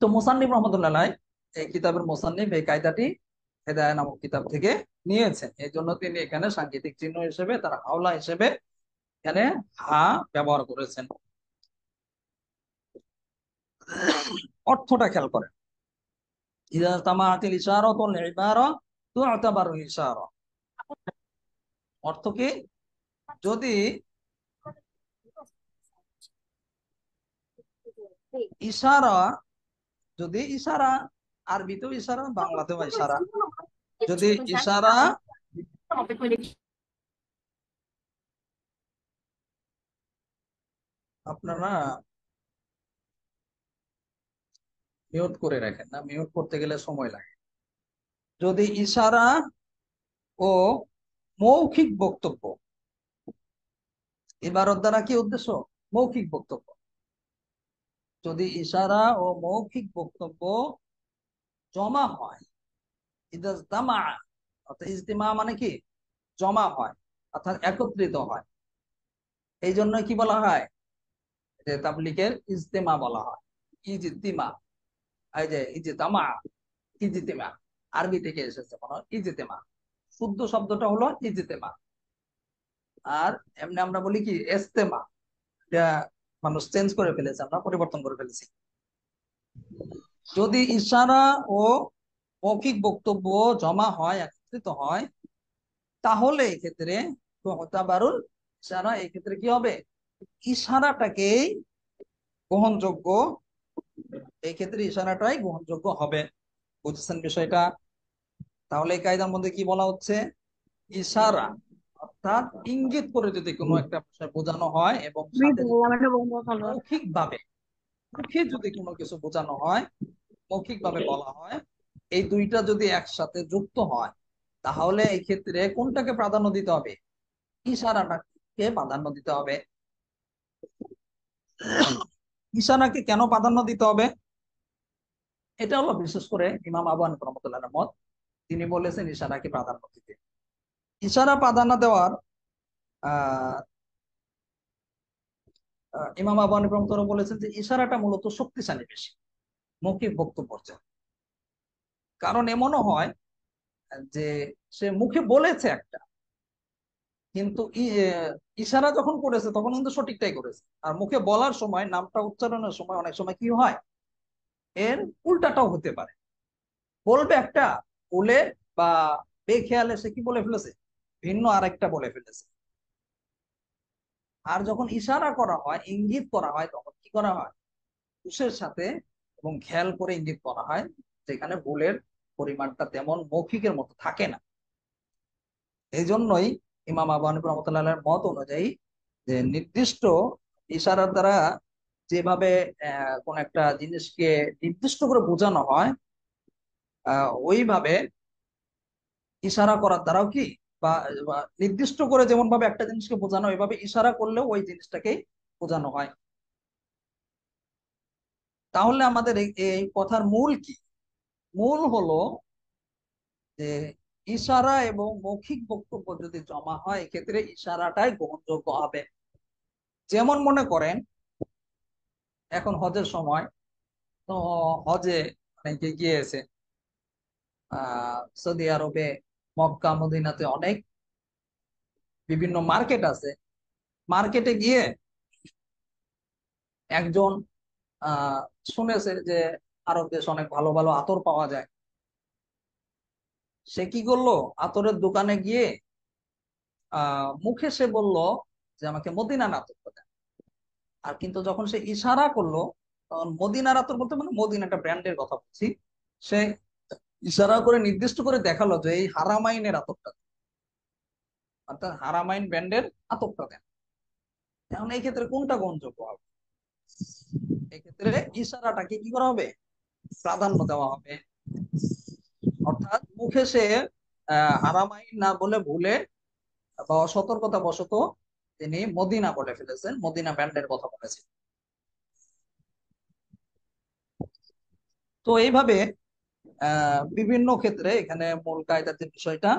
তো মুসান্নিফ রহমতুল্লাহ এই কিতাবের মুসান্নিফ এই কায়দাটি হেদায়া নামক কিতাব থেকে নিয়েছেন, এই জন্য তিনি এখানে সাংকেতিক চিহ্ন হিসেবে, তার হাওলা হিসেবে এখানে হা ব্যবহার করেছেন। অর্থটা খেয়াল করেন, ইযা তামাআতিল ইশারাতু ওয়াল ইবারা তু'তাবারু ইশারা। অর্থ কি? যদি ইশারা, যদি ইশারা, আরবিতেও ইশারা, বাংলাতেও ইশারা, যদি ইশারা আপনারা মিউট করে রাখেন না, মিউট করতে গেলে সময় লাগে। যদি ইশারা ও মৌখিক বক্তব্য, ইবারত দ্বারা কি উদ্দেশ্য? মৌখিক বক্তব্য। যদি ইশারা ও মৌখিক বক্তব্য জমা হয়, ইজতামা, অর্থাৎ ইজতিমা মানে কি? জমা হয়, অর্থাৎ একত্রিত হয়। এই জন্য কি বলা হয়? যে তাবলীগের ইজতেমা বলা হয়, ইজতিমা। এই যে ইজতামা, ইজতিমা আরবি থেকে এসেছে কোনো ইজতেমা, শুদ্ধ শব্দটা হলো ইজতেমা। আর এমনি আমরা বলি কি ইস্তেমা, এটা মানুষ চেঞ্জ করে ফেলেছে, আমরা পরিবর্তন করে ফেলেছি। যদি ইশারা ও মৌখিক বক্তব্য জমা হয়, একত্রিত হয়, তাহলে এই ক্ষেত্রে মুতাবারুল ইশারা, এই ক্ষেত্রে কি হবে? ইশারাটাকেই গ্রহণযোগ্য, এই ক্ষেত্রে ইশারাটাই গ্রহণযোগ্য হবে। বুঝছেন বিষয়টা? তাহলে এই কায়দার মধ্যে কি বলা হচ্ছে? ইশারা অর্থাৎ ইঙ্গিত করে যদি কোনো একটা বিষয় বোঝানো হয়, এবং সাথে যদি মৌখিক ভাবে, মুখে যদি কোনো কিছু বোঝানো হয়, মৌখিক ভাবে বলা হয়, এই দুইটা যদি একসাথে যুক্ত হয়, তাহলে এই ক্ষেত্রে কোনটাকে প্রাধান্য দিতে হবে? ইশারাটাকে প্রাধান্য দিতে হবে। ইশারাকে কেন প্রাধান্য দিতে হবে? এটা হলো বিশেষ করে ইমাম আবু হানিফা রাহমাতুল্লাহির মত। তিনি বলেছেন ইশারাকে প্রাধান্য দিতে। ইশারা প্রাধান্য দেওয়ার আহ ইমাম আবু হানিফা রাহমাতুল্লাহ বলেছেন যে ইশারাটা মূলত শক্তিশালী বেশি মৌখিক বক্তব্যের চেয়ে। কারণ এমনও হয় যে সে মুখে বলেছে একটা, কিন্তু ইশারা যখন করেছে তখন কিন্তু সঠিকটাই করেছে। আর মুখে বলার সময়, নামটা উচ্চারণের সময় অনেক সময় কি হয়, এর উল্টাটাও হতে পারে। বলবে একটা, বলে বা বেখেয়ালে সে কি বলে ফেলেছে, ভিন্ন আরেকটা বলে ফেলেছে। আর যখন ইশারা করা হয়, ইঙ্গিত করা হয়, তখন কি করা হয়? হুঁশের সাথে এবং খেয়াল করে ইঙ্গিত করা হয়, যেখানে ভুলের পরিমাণটা তেমন মৌখিকের মতো থাকে না। এই জন্যই ইমাম আবু হানিফা রাহমাতুল্লাহির মত অনুযায়ী যে নির্দিষ্ট ইশারার দ্বারা যেভাবে কোন একটা জিনিসকে নির্দিষ্ট করে বোঝানো হয়, ওইভাবে ইশারা করার দ্বারাও কি, বা বা নির্দিষ্ট করে যেমন ভাবে একটা জিনিসকে বোঝানো, ওইভাবে ইশারা করলেও ওই জিনিসটাকেই বোঝানো হয়। তাহলে আমাদের এই এই কথার মূল কি? মূল হলো যে ইশারা এবং মৌখিক বক্তব্য যদি জমা হয়, এক্ষেত্রে ইশারাটাই গ্রহণযোগ্য হবে। যেমন মনে করেন এখন হজের সময়, তো হজে অনেকে গিয়েছে, সৌদি আরবে মক্কা মদিনাতে অনেক বিভিন্ন মার্কেট আছে। মার্কেটে গিয়ে একজন আহ শুনেছে যে আরব দেশে অনেক ভালো ভালো আতর পাওয়া যায়। সে কি করলো, আতরের দোকানে গিয়ে মুখে সে বলল যে আমাকে মদিনার আতর দেন। আর কিন্তু যখন সে ইশারা করলো, তখন মদিনার আতর বলতে মানে মদিনা একটা ব্র্যান্ডের কথা বলছি, সে ইশারা করে নির্দিষ্ট করে দেখালো যে এই হারামাইনের আতরটা, অর্থাৎ হারামাইন ব্র্যান্ডের আতরটা দেন। এখন এই ক্ষেত্রে কোনটা গ্রহণযোগ্য হবে? এক্ষেত্রে ইশারাটাকে কি করা হবে? প্রাধান্য দেওয়া হবে। অর্থাৎ মুখে সে হারামাইন না বলে ভুলে বা অসতর্কতা বশত তিনি মদিনা বলে ফেলেছেন, মদিনা ব্র্যান্ডের কথা বলেছেন। তো এইভাবে বিভিন্ন ক্ষেত্রে এখানে মূল কায়দার যে বিষয়টা,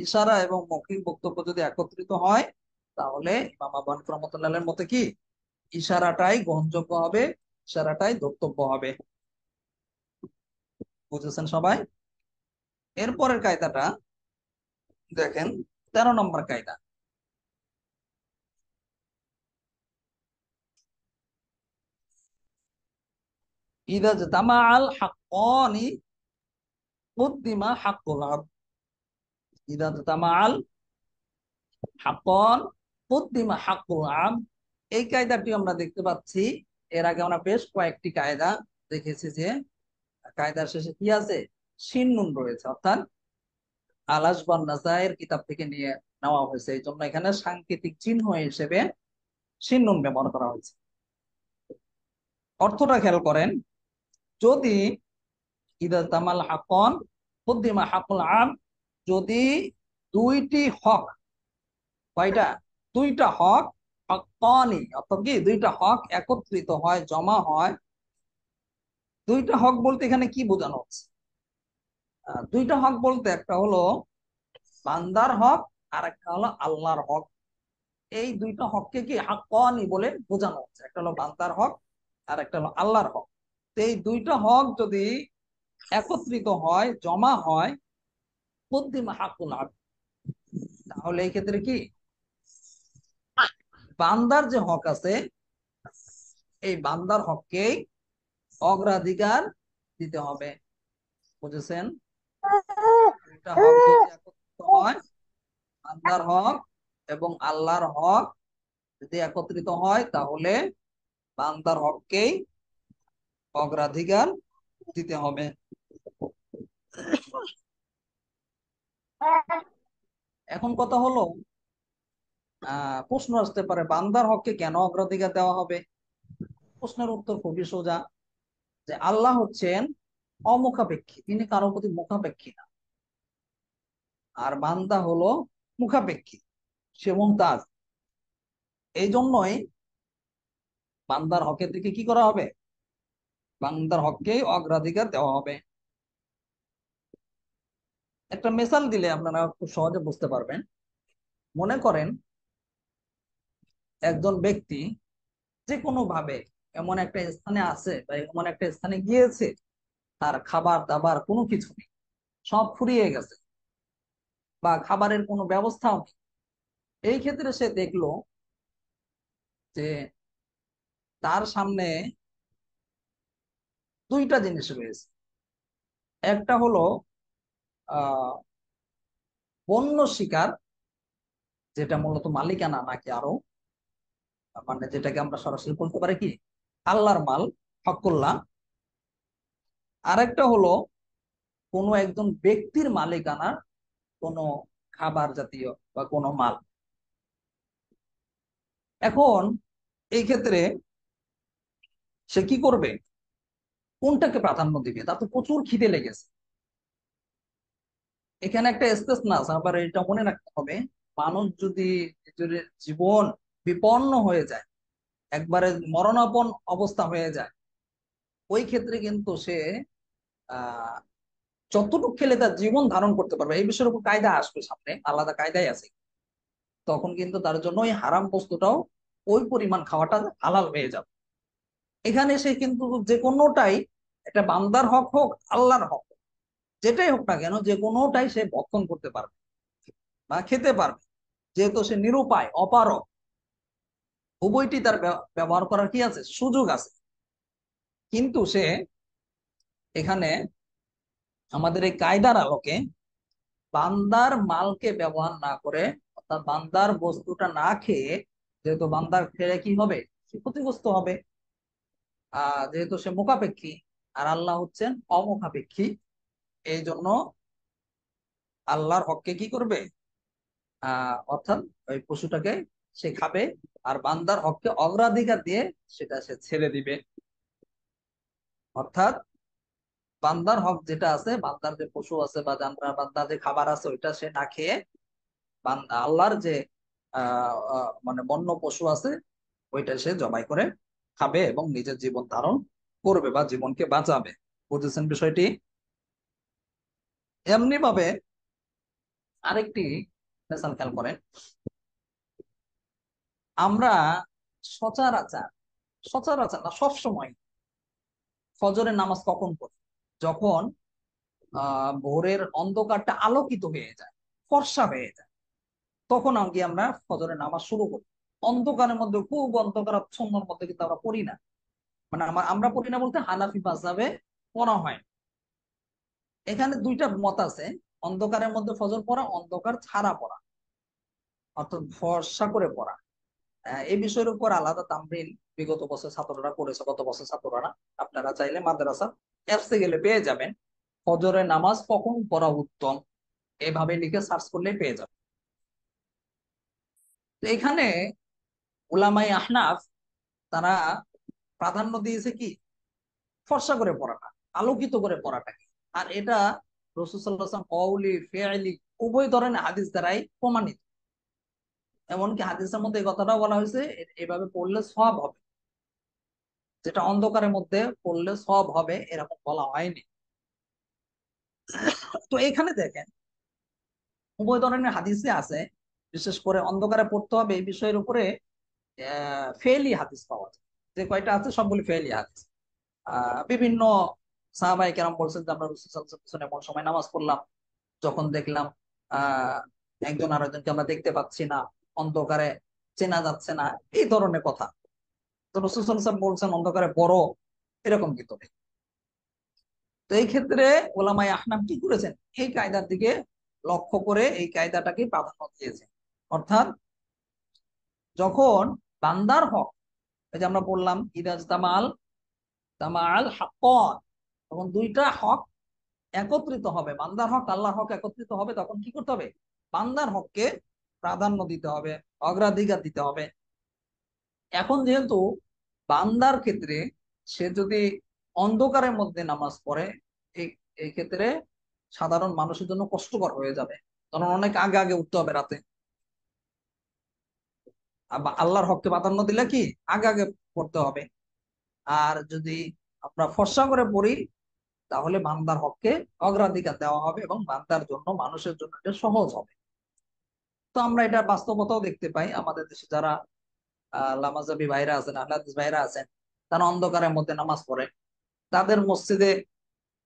ইশারা এবং মৌখিক বক্তব্য যদি একত্রিত হয়, তাহলে ইমাম আবু হানিফা রাহমাতুল্লাহির মতে কি, ইশারাটাই গ্রহণযোগ্য হবে, ইশারাটাই ধর্তব্য হবে। বুঝেছেন সবাই? এরপরের কায়দাটা দেখেন, 13 নম্বর কায়দা। ইদা জামাআল হাক্কানি কুদ্দিমা হাক্কুল আবদ। ইদা জামাআল হাক্কান কুদ্দিমা হাক্কুল আবদ, এই কায়দাটি আমরা দেখতে পাচ্ছি এর আগে আমরা বেশ কয়েকটি কায়দা দেখেছি যে কায়দার শেষে কি আছে, শিন নুন রয়েছে, অর্থাৎ আলাস বা নাজায়ের কিতাব থেকে নিয়ে নেওয়া হয়েছে, এই জন্য এখানে সাংকেতিক চিহ্ন হিসেবে শিন নুন ব্যবহার করা হয়েছে। অর্থটা খেয়াল করেন, যদি ইদা তামাল হাক্কন কুদ্দিমা হাকুল আম, যদি দুইটি হক, কয়টা, দুইটা হক, হক্কানি অর্থাৎ কি দুইটা হক একত্রিত হয়, জমা হয়। দুইটা হক বলতে এখানে কি বোঝানো হচ্ছে? দুইটা হক বলতে একটা হলো বান্দার হক আর একটা হলো আল্লাহর হক। এই দুইটা হককে কি হাক্কানি বলে বোঝানো হচ্ছে, একটা হলো বান্দার হক আর একটা হলো আল্লাহর হক। তো এই দুইটা হক যদি একত্রিত হয়, জমা হয়, কুদ্দিমা হাকুল আম, তাহলে এই ক্ষেত্রে কি বান্দার যে হক আছে, এই বান্দার হককেই অগ্রাধিকার দিতে হবে। বুঝেছেন? দুইটা হক যদি একত্রিত হয়, বান্দার হক এবং আল্লাহর হক যদি একত্রিত হয়, তাহলে বান্দার হককেই অগ্রাধিকার দিতে হবে। এখন কথা হলো, প্রশ্ন আসতে পারে বান্দার হককে কেন অগ্রাধিকার দেওয়া হবে? প্রশ্নের উত্তর খুবই সোজা, যে আল্লাহ হচ্ছেন অমুখাপেক্ষী, তিনি কারোর প্রতি মুখাপেক্ষী না। আর বান্দা হলো মুখাপেক্ষী, সে মুমতাজ। এই জন্যই বান্দার হকের দিকে কি করা হবে, বান্দার হককে অগ্রাধিকার দেওয়া হবে। একটা মেসাল দিলে আপনারা খুব সহজে বুঝতে পারবেন। মনে করেন একজন ব্যক্তি যে কোনো ভাবে এমন একটা স্থানে আছে বা এমন একটা স্থানে গিয়েছে, তার খাবার দাবার কোনো কিছু নেই, সব ফুরিয়ে গেছে, বা খাবারের কোনো ব্যবস্থাও নেই। এই ক্ষেত্রে সে দেখলো যে তার সামনে দুইটা জিনিস রয়েছে। একটা হলো আহ বন্য শিকার, যেটা মূলত মালিকানা নাকি আরো, মানে যেটাকে আমরা সরাসরি বলতে পারি কি আল্লাহর মাল, হকুল্লাহ। আরেকটা হলো কোনো একজন ব্যক্তির মালিকানার কোনো খাবার জাতীয় বা কোনো মাল। এখন এই ক্ষেত্রে সে কি করবে, কোনটাকে প্রাধান্য দিবে? তার তো প্রচুর খিদে লেগেছে। এখানে একটা না আছে, আবার এটা মনে রাখতে হবে, মানুষ যদি নিজের জীবন বিপন্ন হয়ে যায়, একবারে মরণাপন্ন অবস্থা হয়ে যায়, ওই ক্ষেত্রে কিন্তু সে আহ যতটুকু খেলে তার জীবন ধারণ করতে পারবে, এই বিষয়ের উপর কায়দা আসবে সামনে, আলাদা কায়দাই আছে। তখন কিন্তু তার জন্য ওই হারাম বস্তুটাও ওই পরিমাণ খাওয়াটা হালাল হয়ে যাবে। এখানে সে কিন্তু যে কোনোটাই, এটা বান্দার হক হোক আল্লাহর হক হোক, যেটাই হোক না কেন, যে কোনোটাই সে ভক্ষণ করতে পারবে বা খেতে পারবে, যেহেতু সে নিরুপায় অপারক। উভয়টি তার ব্যবহার করার কি আছে, সুযোগ আছে। কিন্তু সে এখানে আমাদের এই কায়দার আলোকে বান্দার মালকে ব্যবহার না করে, অর্থাৎ বান্দার বস্তুটা না খেয়ে, যেহেতু বান্দার খেলে কি হবে, সে ক্ষতিগ্রস্ত হবে। যেহেতু সে মুখাপেক্ষী আর আল্লাহ হচ্ছেন অমুখাপেক্ষী, এই জন্য আল্লাহর হককে কি করবে, অর্থাৎ ওই পশুটাকে সে খাবে, আর বান্দার হককে অগ্রাধিকার দিয়ে সেটা সে ছেড়ে দিবে। অর্থাৎ বান্দার হক যেটা আছে, বান্দার যে পশু আছে বা জানরা বান্দার যে খাবার আছে, ওইটা সে না খেয়ে আল্লাহর যে মানে বন্য পশু আছে, ওইটা সে জবাই করে খাবে এবং নিজের জীবন ধারণ করবে বা জীবনকে বাঁচাবে। বুঝেছেন বিষয়টি? এমনি ভাবে আরেকটি মেসাল খেয়াল করেন, আমরা সচরাচর, সচরাচর না সবসময় ফজরের নামাজ কখন পড়ি? যখন ভোরের অন্ধকারটা আলোকিত হয়ে যায়, ফর্সা হয়ে যায়, তখন কি আমরা ফজরের নামাজ শুরু করি। অন্ধকারের মধ্যে, খুব অন্ধকারাচ্ছন্নর মধ্যে কিন্তু আমরা পড়ি না। মানে আমরা পড়ি না বলতে হানাফি মাযহাবে পড়া হয়। এখানে দুইটা মত আছে, অন্ধকারের মধ্যে ফজর পড়া, অন্ধকার ছাড়া পড়া, অর্থাৎ ফর্সা করে পড়া। এই বিষয়ের উপর আলাদা তামরিন বিগত বছর ছাত্ররা করেছে, গত বছর ছাত্ররা। আপনারা চাইলে মাদ্রাসা অ্যাপসে গেলে পেয়ে যাবেন, ফজরের নামাজ কখন পড়া উত্তম, এভাবে লিখে সার্চ করলে পেয়ে যাবেন। তো এখানে উলামায়ে আহনাফ তারা প্রাধান্য দিয়েছে কি, ফর্সা করে পড়াটা, আলোকিত করে পড়াটাকে। আর এটা রাসূল সাল্লাল্লাহু আলাইহি ওয়াসাল্লাম কওলি ফি'লি উভয় ধরনের হাদিস দ্বারাই প্রমাণিত। এমনকি হাদিসের মধ্যে এই কথাটাও বলা হয়েছে, এভাবে পড়লে সওয়াব হবে, যেটা অন্ধকারের মধ্যে পড়লে সওয়াব হবে এরকম বলা হয়নি। তো এখানে দেখেন উভয় ধরনের হাদিসে আছে, বিশেষ করে অন্ধকারে পড়তে হবে এই বিষয়ের উপরে ফেলি হাদিস পাওয়া যায়। যে কয়টা আছে সবগুলি ফেলি হাদিস। বিভিন্ন সাহাবায়ে কেরাম বলছেন যে আমরা রাসূল সাল্লাল্লাহু আলাইহি ওয়াসাল্লাম এমন সময় নামাজ পড়লাম যখন দেখলাম আহ একজন আরেকজনকে আমরা দেখতে পাচ্ছি না, অন্ধকারে চেনা যাচ্ছে না, এই ধরনের কথা। তো রাসূল সাল্লাল্লাহু আলাইহি ওয়াসাল্লাম বলছেন অন্ধকারে পড়ো, এরকম কিন্তু নেই। তো এই ক্ষেত্রে ওলামায়ে আহনাফ কি করেছেন, এই কায়দার দিকে লক্ষ্য করে এই কায়দাটাকে প্রাধান্য দিয়েছেন। অর্থাৎ যখন বান্দার হক, এই যে আমরা বললাম ইদাজ তামাল তামাল হাক্কান, তখন দুইটা হক একত্রিত হবে, বান্দার হক আল্লাহর হক একত্রিত হবে, তখন কি করতে হবে, বান্দার হককে প্রাধান্য দিতে হবে, অগ্রাধিকার দিতে হবে। এখন যেহেতু বান্দার ক্ষেত্রে সে যদি অন্ধকারের মধ্যে নামাজ পড়ে, এই এই ক্ষেত্রে সাধারণ মানুষের জন্য কষ্টকর হয়ে যাবে, কারণ অনেক আগে আগে উঠতে হবে রাতে। আল্লাহর হককে প্রাধান্য দিলে কি আগে আগে পড়তে হবে। আর যদি আমরা ফর্সা করে পড়ি তাহলে বান্দার হককে অগ্রাধিকার দেওয়া হবে এবং বান্দার জন্য মানুষের জন্য এটা সহজ হবে। তো আমরা এটা বাস্তবতাও দেখতে পাই, আমাদের দেশে যারা লামাজাবি ভাইরা আছেন, আহলে হাদিস ভাইরা আছেন, তারা অন্ধকারের মধ্যে নামাজ পড়ে। তাদের মসজিদে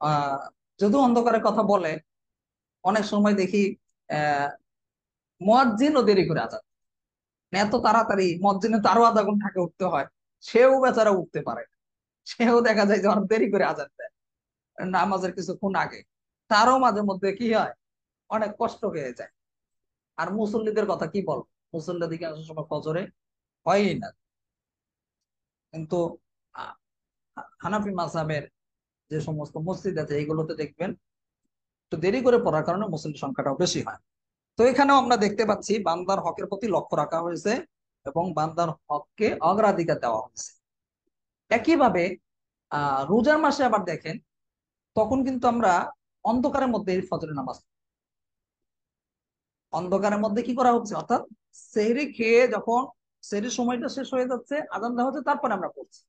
আহ যদিও অন্ধকারের কথা বলে, অনেক সময় দেখি আহ মুয়াজ্জিনও দেরি করে আজান, এত তাড়াতাড়ি মুয়াজ্জিনের তো আরো আধা ঘন্টা আগে উঠতে হয়, সেও বেচারা উঠতে পারে না। সেও দেখা যায় যে অনেক দেরি করে আজান দেয় নামাজের কিছুক্ষণ আগে, তারও মাঝে মধ্যে কি হয়, অনেক কষ্ট হয়ে যায়। আর মুসল্লিদের কথা কি বল, মুসল্লি দিকে সময় ফজরে হয়ই না। কিন্তু আহ, হানাফি মাযহাবের যে সমস্ত মসজিদ আছে এগুলোতে দেখবেন একটু দেরি করে পড়ার কারণে মুসল্লি সংখ্যাটাও বেশি হয়। তো এখানেও আমরা দেখতে পাচ্ছি বান্দার হকের প্রতি লক্ষ্য রাখা হয়েছে এবং বান্দার হককে অগ্রাধিকার দেওয়া হয়েছে। একইভাবে রোজার মাসে আবার দেখেন, তখন কিন্তু আমরা অন্ধকারের মধ্যে ফজরের নামাজ, অন্ধকারের মধ্যে কি করা হচ্ছে, অর্থাৎ সেহরি খেয়ে যখন সেহরির সময়টা শেষ হয়ে যাচ্ছে, আজান দেওয়া হচ্ছে, তারপরে আমরা পড়ছি।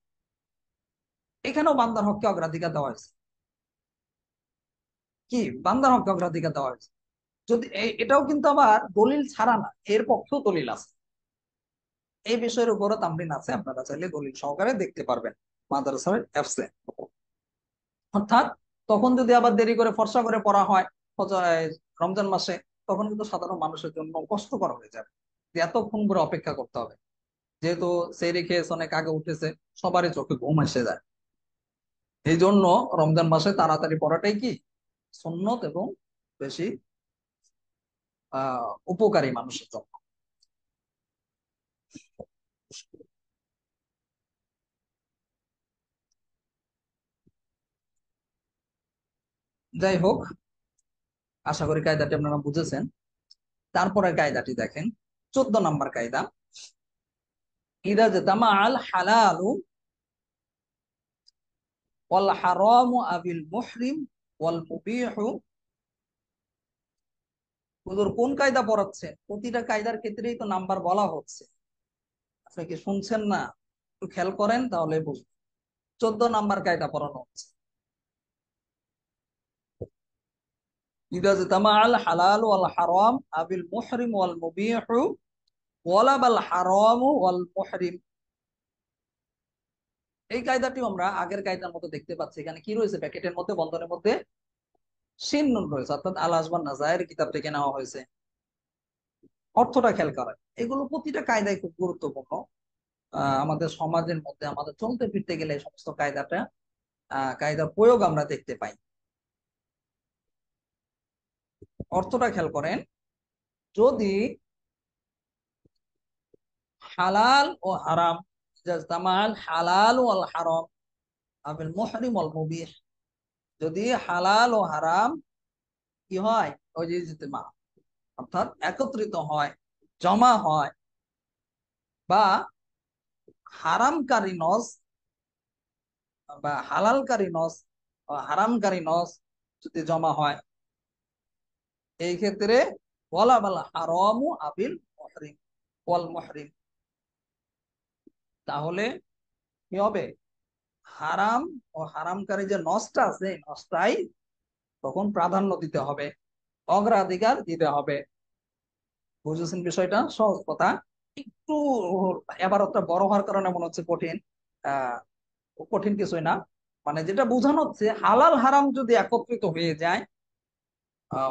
এখানেও বান্দার হককে অগ্রাধিকার দেওয়া হয়েছে, কি বান্দার হককে অগ্রাধিকার দেওয়া হয়েছে। যদি এটাও কিন্তু আবার দলিল ছাড়া না, এর পক্ষেও দলিল আছে, এই বিষয়ের উপরও তামরিন আছে, আপনারা চাইলে দলিল সহকারে দেখতে পারবেন মাদ্রাসার অ্যাপসে। অর্থাৎ তখন যদি আবার দেরি করে ফর্সা করে পড়া হয় রমজান মাসে, তখন কিন্তু সাধারণ মানুষের জন্য কষ্টকর হয়ে যাবে, যে এতক্ষণ করে অপেক্ষা করতে হবে। যেহেতু সেহরি খেয়েছে, অনেক আগে উঠেছে, সবারই চোখে ঘুম এসে যায়। এই জন্য রমজান মাসে তাড়াতাড়ি পড়াটাই কি সুন্নত এবং বেশি উপকারী মানুষের জন্য। যাই হোক, আশা করি কায়দাটি আপনারা বুঝেছেন। তারপরে কায়দাটি দেখেন, 14 নম্বর কায়দা, ইদা জাতামা আল হালালু ওয়াল হারামু আবিল মুহরিম ওয়াল মুবিহু। হুজুর কোন কায়দা পড়াচ্ছেন, প্রতিটা কায়দার ক্ষেত্রেই তো নাম্বার বলা হচ্ছে, আপনি কি শুনছেন না? একটু খেয়াল করেন তাহলে বুঝবেন। 14 নম্বর কায়দা পড়ানো হচ্ছে, ইদা জাতামা আল হালাল ওয়াল হারাম আবিল মুহরিম ওয়াল মুবিহু ওয়ালাবাল হারামু ওয়াল মুহরিম। এই কায়দাটিও আমরা আগের কায়দার মতো দেখতে পাচ্ছি। এখানে কি রয়েছে, প্যাকেটের মধ্যে বন্ধনের মধ্যে শিন নুন রয়েছে, অর্থাৎ আল আসবান নাজায়ের কিতাব থেকে নেওয়া হয়েছে। অর্থটা খেয়াল করেন, এগুলো প্রতিটা কায়দায় খুব গুরুত্বপূর্ণ। আমাদের সমাজের মধ্যে আমাদের চলতে ফিরতে গেলে এই সমস্ত কায়দার প্রয়োগ আমরা দেখতে পাই। অর্থটা খেয়াল করেন, যদি হালাল ও হারাম, জাজতামাল হালাল ওয়াল হারাম আবিল মুহরিম ওয়াল মুবিহ, যদি হালাল ও হারাম কি হয়, ওই যে ইজতিমা, অর্থাৎ একত্রিত হয়, জমা হয়, বা হারামকারী নস বা হালালকারী নস বা হারামকারী নস যদি জমা হয়, এই ক্ষেত্রে ওয়ালা বাল হারামু আবিল মুহরিম ওয়াল মুহরিম, তাহলে কি হবে, হারাম ও হারামকারী যে নসটা আছে এই নসটাই তখন প্রাধান্য দিতে হবে, অগ্রাধিকার দিতে হবে। বুঝেছেন বিষয়টা? সহজ কথা, একটু এবারটা বড় হওয়ার কারণে মনে হচ্ছে কঠিন। আহ কঠিন কিছুই না, মানে যেটা বোঝানো হচ্ছে হালাল হারাম যদি একত্রিত হয়ে যায়,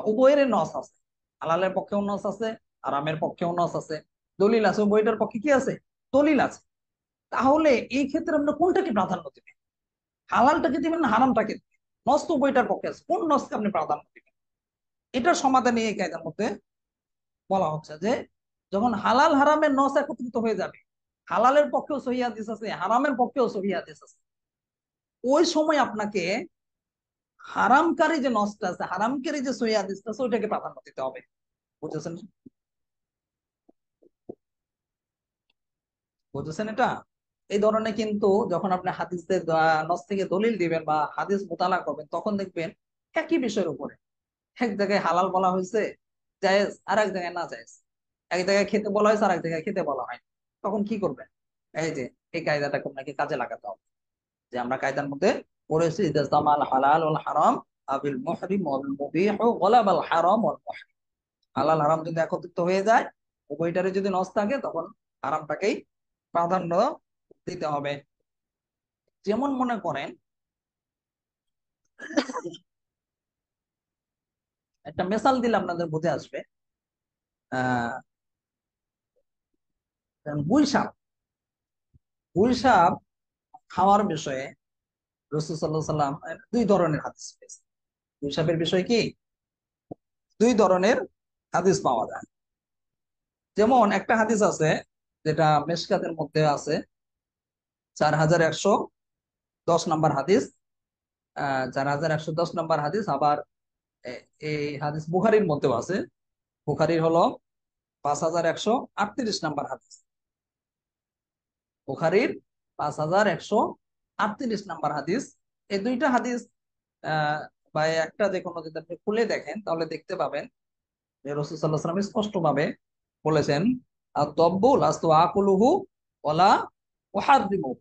উভয়ের নস আছে, হালালের পক্ষেও নস আছে, হারামের পক্ষেও নস আছে, দলিল আছে, উভয়টার পক্ষে কি আছে, দলিল আছে। তাহলে এই ক্ষেত্রে আমরা কোনটাকে প্রাধান্য দিবেন, হালালটাকে দিবেন না হারামটাকে দিবেন? নস তো উভয়টার পক্ষে আছে, কোন নসকে আপনি প্রাধান্য দিবেন? এটার সমাধান নিয়ে এই কায়দার মধ্যে বলা হচ্ছে যে যখন হালাল হারামের নস একত্রিত হয়ে যাবে, হালালের পক্ষেও সহিহ হাদিস আছে, হারামের পক্ষেও সহিহ হাদিস আছে, ওই সময় আপনাকে হারামকারী যে নসটা আছে, হারামকারী যে সহিহ হাদিসটা আছে, ওইটাকে প্রাধান্য দিতে হবে। বুঝেছেন? বুঝেছেন এটা? এই ধরনের কিন্তু যখন আপনি হাদিসের নস থেকে দলিল দিবেন বা হাদিস মোতালা করবেন, তখন দেখবেন একই বিষয়ের উপরে এক জায়গায় হালাল বলা হয়েছে জায়েজ, আর এক জায়গায় না জায়েজ, এক জায়গায় খেতে বলা হয়েছে আর এক জায়গায় খেতে বলা হয়, তখন কি করবেন? এই যে এই কায়দাটাকে আপনাকে কাজে লাগাতে হবে, যে আমরা কায়দার মধ্যে পড়েছি ইজাজতামাল হালাল ওয়াল হারাম আবিল মুহরিম ওয়াল মুবিহ ওয়ালাবাল হারাম ওয়াল মুহরিম, হালাল হারাম যদি একত্রিত হয়ে যায়, উভয়টারে যদি নস থাকে, তখন হারামটাকেই প্রাধান্য দিতে হবে। যেমন মনে করেন, একটা মেসাল দিলে আপনাদের বুঝে আসবে। আহ গুই সাপ, গুই সাপ খাওয়ার বিষয়ে রাসূল সাল্লাল্লাহু আলাইহি সাল্লাম দুই ধরনের হাদিস পেয়েছে। গুই সাপের বিষয় কি, দুই ধরনের হাদিস পাওয়া যায়। যেমন একটা হাদিস আছে যেটা মেশকাতের মধ্যে আছে, 4110 নম্বর হাদিস, 4110 নম্বর হাদিস। আবার এই হাদিস বুখারীর মধ্যেও আছে, বুখারীর হলো 5138 নম্বর হাদিস, বুখারীর 5138 নম্বর হাদিস। এই দুইটা হাদিস বা একটা যে কোনো যদি আপনি খুলে দেখেন, তাহলে দেখতে পাবেন যে রাসূল সাল্লাল্লাহু আলাইহি ওয়াসাল্লাম স্পষ্ট ভাবে বলেছেন, আদ-দাব্বু লাস্তু আকুলুহু ওয়ালা উহাররিমু।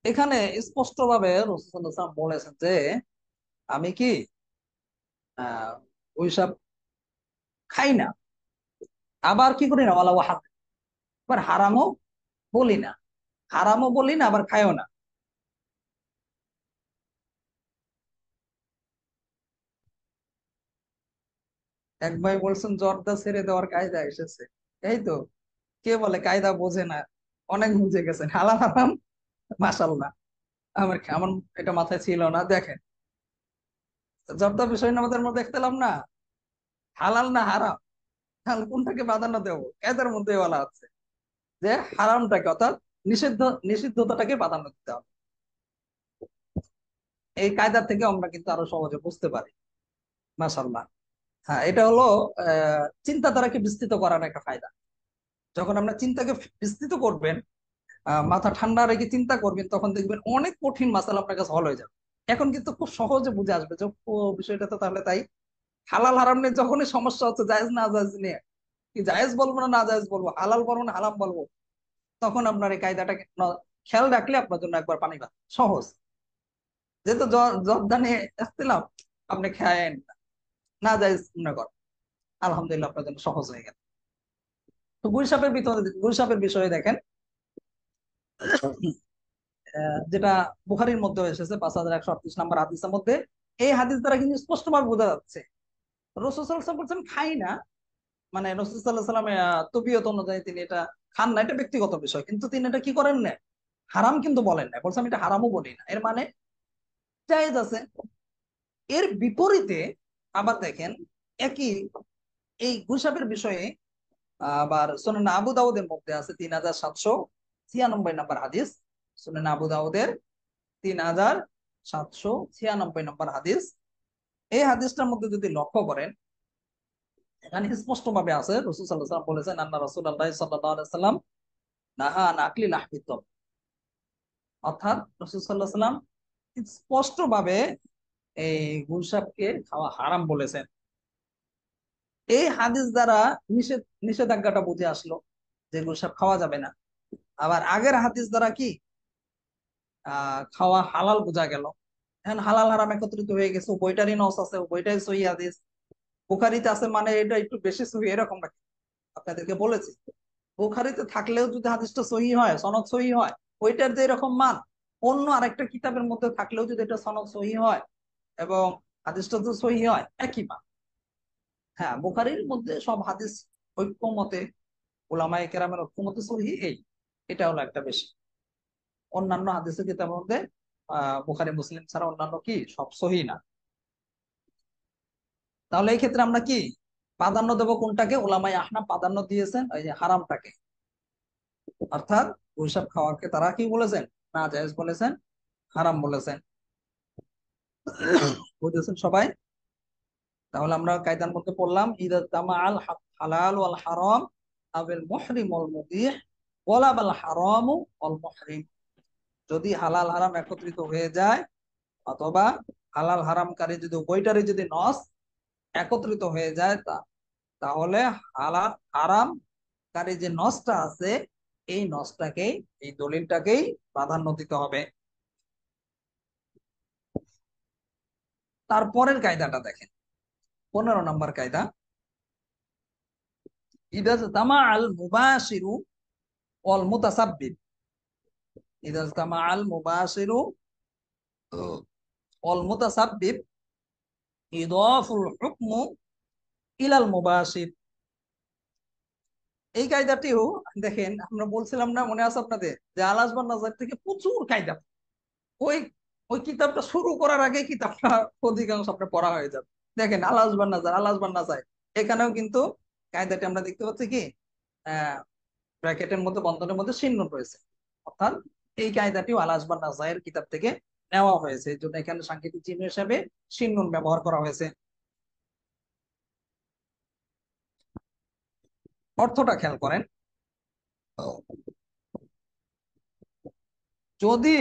এখানে স্পষ্ট ভাবে রাসূল সাল্লাল্লাহু আলাইহি ওয়াসাল্লাম বলেছেন যে আমি কি ওইসব খাই না, আবার কি করি না, ওয়ালা ওয়াহাদ, আবার হারামও বলি না, হারামও বলি না আবার খাইও না। এক ভাই বলছেন জর্দা ছেড়ে দেওয়ার কায়দা এসেছে। এই তো, কে বলে কায়দা বোঝে না, অনেক বুঝে গেছেন। হালাল হারাম, মাশাআল্লাহ, আমার আমার এটা মাথায় ছিল না। দেখেন, জর্দা বিষয় না আমাদের মধ্যে দেখতেলাম না, হালাল না হারাম, তাহলে কোনটাকে প্রাধান্য দেবো? কায়দার মধ্যে বলা আছে যে হারামটাকে, অর্থাৎ নিষিদ্ধ নিষিদ্ধতাটাকে প্রাধান্য দিতে হবে। এই কায়দা থেকে আমরা কিন্তু আরো সহজে বুঝতে পারি। মাশাআল্লাহ। হ্যাঁ, এটা হলো চিন্তাধারাকে বিস্তৃত করার একটা ফায়দা। যখন আমরা চিন্তাকে বিস্তৃত করবেন, মাথা ঠান্ডা রেখে চিন্তা করবেন, তখন দেখবেন অনেক কঠিন মাসালা আপনার কাছে হল হয়ে যাবে। এখন কিন্তু খুব সহজে বুঝে আসবে যে ও, বিষয়টা তো তাহলে তাই। হালাল হারাম নিয়ে যখনই সমস্যা হচ্ছে, জায়েজ না জায়েজ নিয়ে, কি জায়েজ বলবো না না জায়েজ বলবো, হালাল বলবো না হারাম বলবো, তখন আপনার এই কায়দাটাকে খেয়াল রাখলে আপনার জন্য একবার পানি ভাত সহজ। যেহেতু জর্দা নিয়ে আসছিলাম, আপনি খায়েন না জায়েজ মনে করেন, আলহামদুলিল্লাহ আপনার জন্য সহজ হয়ে গেল। তো গুলসাপের ভিতরে, গুলসাপের বিষয়ে দেখেন, যেটা বুখারীর মধ্যে এসেছে 5138 নম্বর হাদিসের মধ্যে, এই হাদিস দ্বারা কিন্তু স্পষ্ট ভাবে বোঝা যাচ্ছে রাসূল সাল্লাল্লাহু আলাইহি ওয়াসাল্লাম বলছেন খাই না, মানে রাসূল সাল্লাল্লাহু আলাইহি ওয়াসাল্লামের তবিয়ত অনুযায়ী তিনি এটা খান না, এটা ব্যক্তিগত বিষয়, কিন্তু তিনি এটা কি করেন না, হারাম কিন্তু বলেন না, বলছেন আমি এটা হারামও বলি না, এর মানে জায়েজ আছে। এর বিপরীতে আবার দেখেন, একই এই গুসাবের বিষয়ে আবার সুনান আবু দাউদের মধ্যে আছে 3796 নম্বর হাদিস। সুনান আবু দাউদের 3796 নম্বর হাদিস। এই হাদিসটার মধ্যে যদি লক্ষ্য করেন, এখানে স্পষ্ট ভাবে আছে রাসূল সাল্লাল্লাহু আলাইহি ওয়াসাল্লাম বলেছেন, আন্না রাসূলুল্লাহ সাল্লাল্লাহু আলাইহি ওয়াসাল্লাম নাহা আন আকলি লাহমিত তব। অর্থাৎ রাসূল সাল্লাল্লাহু আলাইহি ওয়াসাল্লাম স্পষ্ট ভাবে এই গুলশাবকে খাওয়া হারাম বলেছেন। এই হাদিস দ্বারা নিষেধাজ্ঞাটা বুঝে আসলো যে গুলশাব খাওয়া যাবে না। আবার আগের হাদিস দ্বারা কি খাওয়া হালাল বোঝা গেল। এখন হালাল হারাম একত্রিত হয়ে গেছে, বইটারই নস আছে, বইটাই সহি হাদিস, বুখারীতে আছে মানে এটা একটু বেশি সহি, এরকম নাকি? আপনাদেরকে বলেছি বুখারীতে থাকলেও যদি হাদিসটা সহি হয়, সনদ সহি হয়, ওইটার যে এরকম মান অন্য আরেকটা কিতাবের মধ্যে থাকলেও যদি এটা সনদ সহি হয় এবং হাদিসটা তো সহি হয়, একই মান। হ্যাঁ, বুখারীর মধ্যে সব হাদিস ঐক্যমতে, উলামায়ে কেরামের ঐক্যমতে সহি, এটা হলো একটা বেশি। অন্যান্য হাদিসের কিতাবের মধ্যে বুখারী মুসলিম ছাড়া অন্যান্য কি সব সহি না। তাহলে এই ক্ষেত্রে আমরা কি প্রাধান্য দেব কোনটাকে? উলামায়ে আহনাফ প্রাধান্য দিয়েছেন এই যে হারামটাকে, অর্থাৎ ওইসব খাওয়াকে তারা কি বলেছেন? না জায়েজ বলেছেন, হারাম বলেছেন। বুঝেছেন সবাই? তাহলে আমরা কায়দার মধ্যে পড়লাম, ইদা তামাআল হালাল ওয়াল হারাম আবিল মুহরিম ওয়াল মুবিহ ওয়ালা বাল হারাম ওয়াল মুহরিম। যদি হালাল হারাম একত্রিত হয়ে যায়, অথবা হালাল হারামকারী যদি উভয়টারই যদি নস একত্রিত হয়ে যায়, তাহলে হালাল হারামকারী যে নসটা আছে, এই নসটাকেই, এই দলিলটাকেই প্রাধান্য দিতে হবে। তারপরের কায়দাটা দেখেন, 15 নম্বর কায়দা, ইদা তামা আল মুবাশিরু ওয়াল মুতাসাব্বিব। ইদা তামা আল মুবাশিরু ওয়াল মুতাসাব্বিব ইদাফুল হুকমু ইলাল মুবাশির। এই কায়দাটিও দেখেন, আমরা বলছিলাম না, মনে আছে আপনাদের, যে আল আসবান নাজার থেকে প্রচুর কায়দা। ওই ওই কিতাবটা শুরু করার আগে কিতাবটা অধিকাংশ আপনার পড়া হয়ে যাবে। দেখেন আল আসবান নাজার, আল আসবান নাজার, এখানেও কিন্তু কায়দাটি আমরা দেখতে পাচ্ছি কি আহ ব্র্যাকেটের মধ্যে, বন্ধনের মধ্যে চিহ্ন রয়েছে। অর্থাৎ এই কায়দাটিও আল আসবান নাজায়ের কিতাব থেকে নেওয়া হয়েছে, এই জন্য এখানে সাংকেতিক চিহ্ন হিসেবে চিহ্ন ব্যবহার করা হয়েছে। অর্থটা খেয়াল করেন, যদি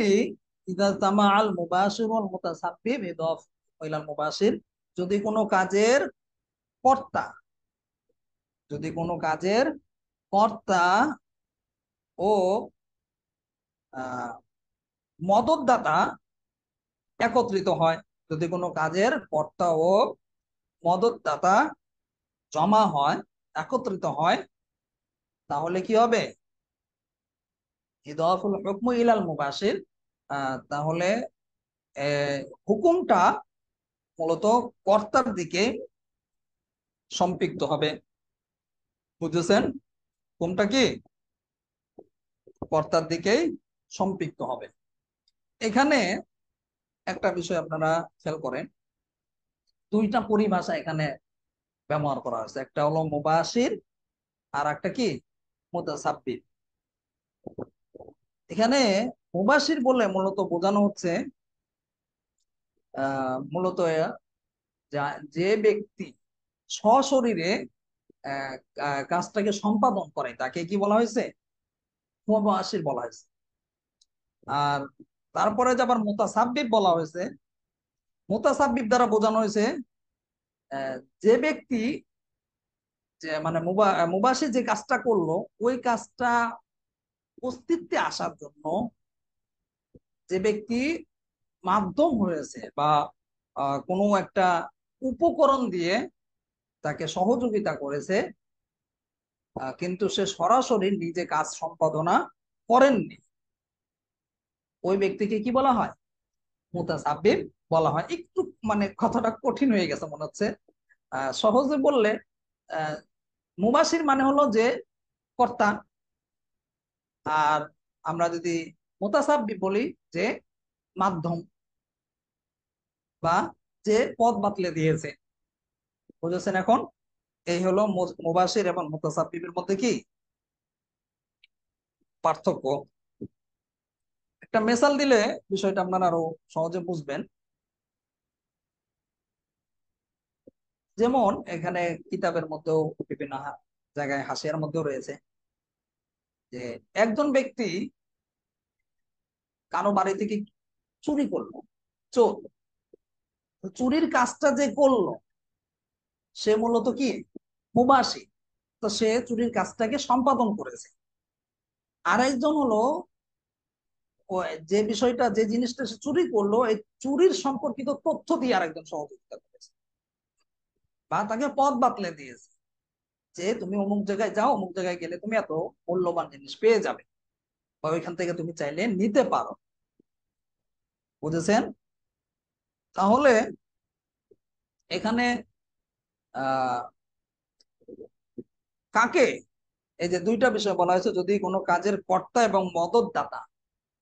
ইদা তামা আল মুবাশির ওয়াল মুতাসাব্বিব ইদাফ ইলাল মুবাশির, যদি কোনো কাজের কর্তা, যদি কোনো কাজের কর্তা ও মদতদাতা একত্রিত হয়, যদি কোনো কাজের কর্তা ও মদতদাতা জমা হয়, একত্রিত হয়, তাহলে কি হবে? ইদাফুল হুকমু ইলাল মুবাশির, তাহলে হুকুমটা মূলত কর্তার দিকে সম্পৃক্ত হবে। বুঝেছেন? হুকুমটা কি কর্তার দিকেই সম্পৃক্ত হবে। এখানে একটা বিষয় আপনারা খেয়াল করেন, দুইটা পরিভাষা এখানে ব্যবহার করা হয়েছে, একটা হলো মুবাশির আর একটা কি মুতাসাব্বিব। এখানে মুবাশির বলে মূলত বোঝানো হচ্ছে মূলত যে ব্যক্তি সশরীরে কাজটাকে সম্পাদন করে তাকে কি বলা হয়েছে? মুবাশির বলা হয়েছে। আর তারপরে যে আবার মুতাসাব্বিব বলা হয়েছে, মুতাসাব্বিব দ্বারা বোঝানো হয়েছে যে ব্যক্তি, যে মানে মুবাশির যে কাজটা করলো, ওই কাজটা অস্তিত্বে আসার জন্য যে ব্যক্তি মাধ্যম হয়েছে বা কোনো একটা উপকরণ দিয়ে তাকে সহযোগিতা করেছে, কিন্তু সে সরাসরি নিজে কাজ সম্পাদনা করেননি, ওই ব্যক্তিকে কি বলা হয়? মুতাসাব্বিব বলা হয়। একটু মানে কথাটা কঠিন হয়ে গেছে মনে হচ্ছে, সহজে বললে আহ মুবাশির মানে হলো যে কর্তা, আর আমরা যদি মুতাসাব্বিব বলি যে মাধ্যম, বা যে পথ বাতলে দিয়েছে। বুঝেছেন এখন? এই হলো মুবাশির এবং মুতাসাব্বিবের মধ্যে কি পার্থক্য। একটা মেসাল দিলে বিষয়টা আপনারা আরো সহজে বুঝবেন। যেমন এখানে কিতাবের মধ্যেও বিভিন্ন জায়গায় হাসিয়ার মধ্যেও রয়েছে যে একজন ব্যক্তি কারো বাড়ি থেকে চুরি করলো, চোর। তো চুরির কাজটা যে করলো সে মূলত কি মুবাশির, তো সে চুরির কাজটাকে সম্পাদন করেছে। আরেকজন হলো যে বিষয়টা যে জিনিসটা সে চুরি করলো এই চুরির সম্পর্কিত তথ্য দিয়ে আরেকজন সহযোগিতা করেছে বা তাকে পথ বাতলে দিয়েছে যে তুমি অমুক জায়গায় যাও, অমুক জায়গায় গেলে তুমি এত মূল্যবান জিনিস পেয়ে যাবে বা ওইখান থেকে তুমি চাইলে নিতে পারো। বুঝেছেন? তাহলে এখানে আহ কাকে, এই যে দুইটা বিষয় বলা হয়েছে, যদি কোনো কাজের কর্তা এবং মদতদাতা,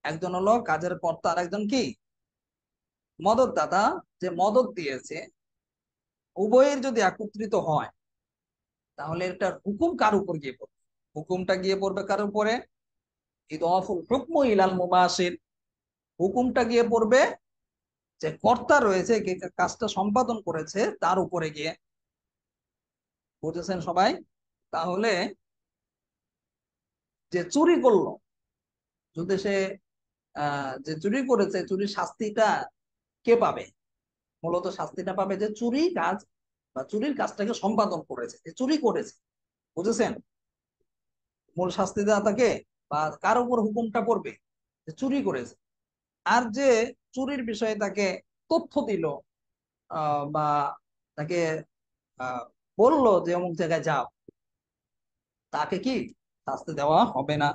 একজন হলো কাজের কর্তা আর একজন কি মদতদাতা, যে মদত দিয়েছে, উভয়ের যদি একত্রিত হয় তাহলে এটার হুকুম কার উপর গিয়ে পড়বে? হুকুমটা গিয়ে পড়বে কার উপরে? ইদাফুল হুকমু ইলাল মুবাশির, হুকুমটা গিয়ে পড়বে যে কর্তা রয়েছে, কে কাজটা সম্পাদন করেছে তার উপরে গিয়ে। বুঝেছেন সবাই? তাহলে যে চুরি করলো, যদি সে যে চুরি করেছে চুরির শাস্তিটা কে পাবে? মূলত শাস্তিটা পাবে যে চুরি কাজ বা চুরির কাজটাকে সম্পাদন করেছে, যে চুরি করেছে। বুঝেছেন? মূল শাস্তিদাতাকে বা কার উপর হুকুমটা পড়বে? যে চুরি করেছে। আর যে চুরির বিষয়ে তাকে তথ্য দিল বা তাকে আহ, বললো যে অমুক জায়গায় যাও, তাকে কি শাস্তি দেওয়া হবে না।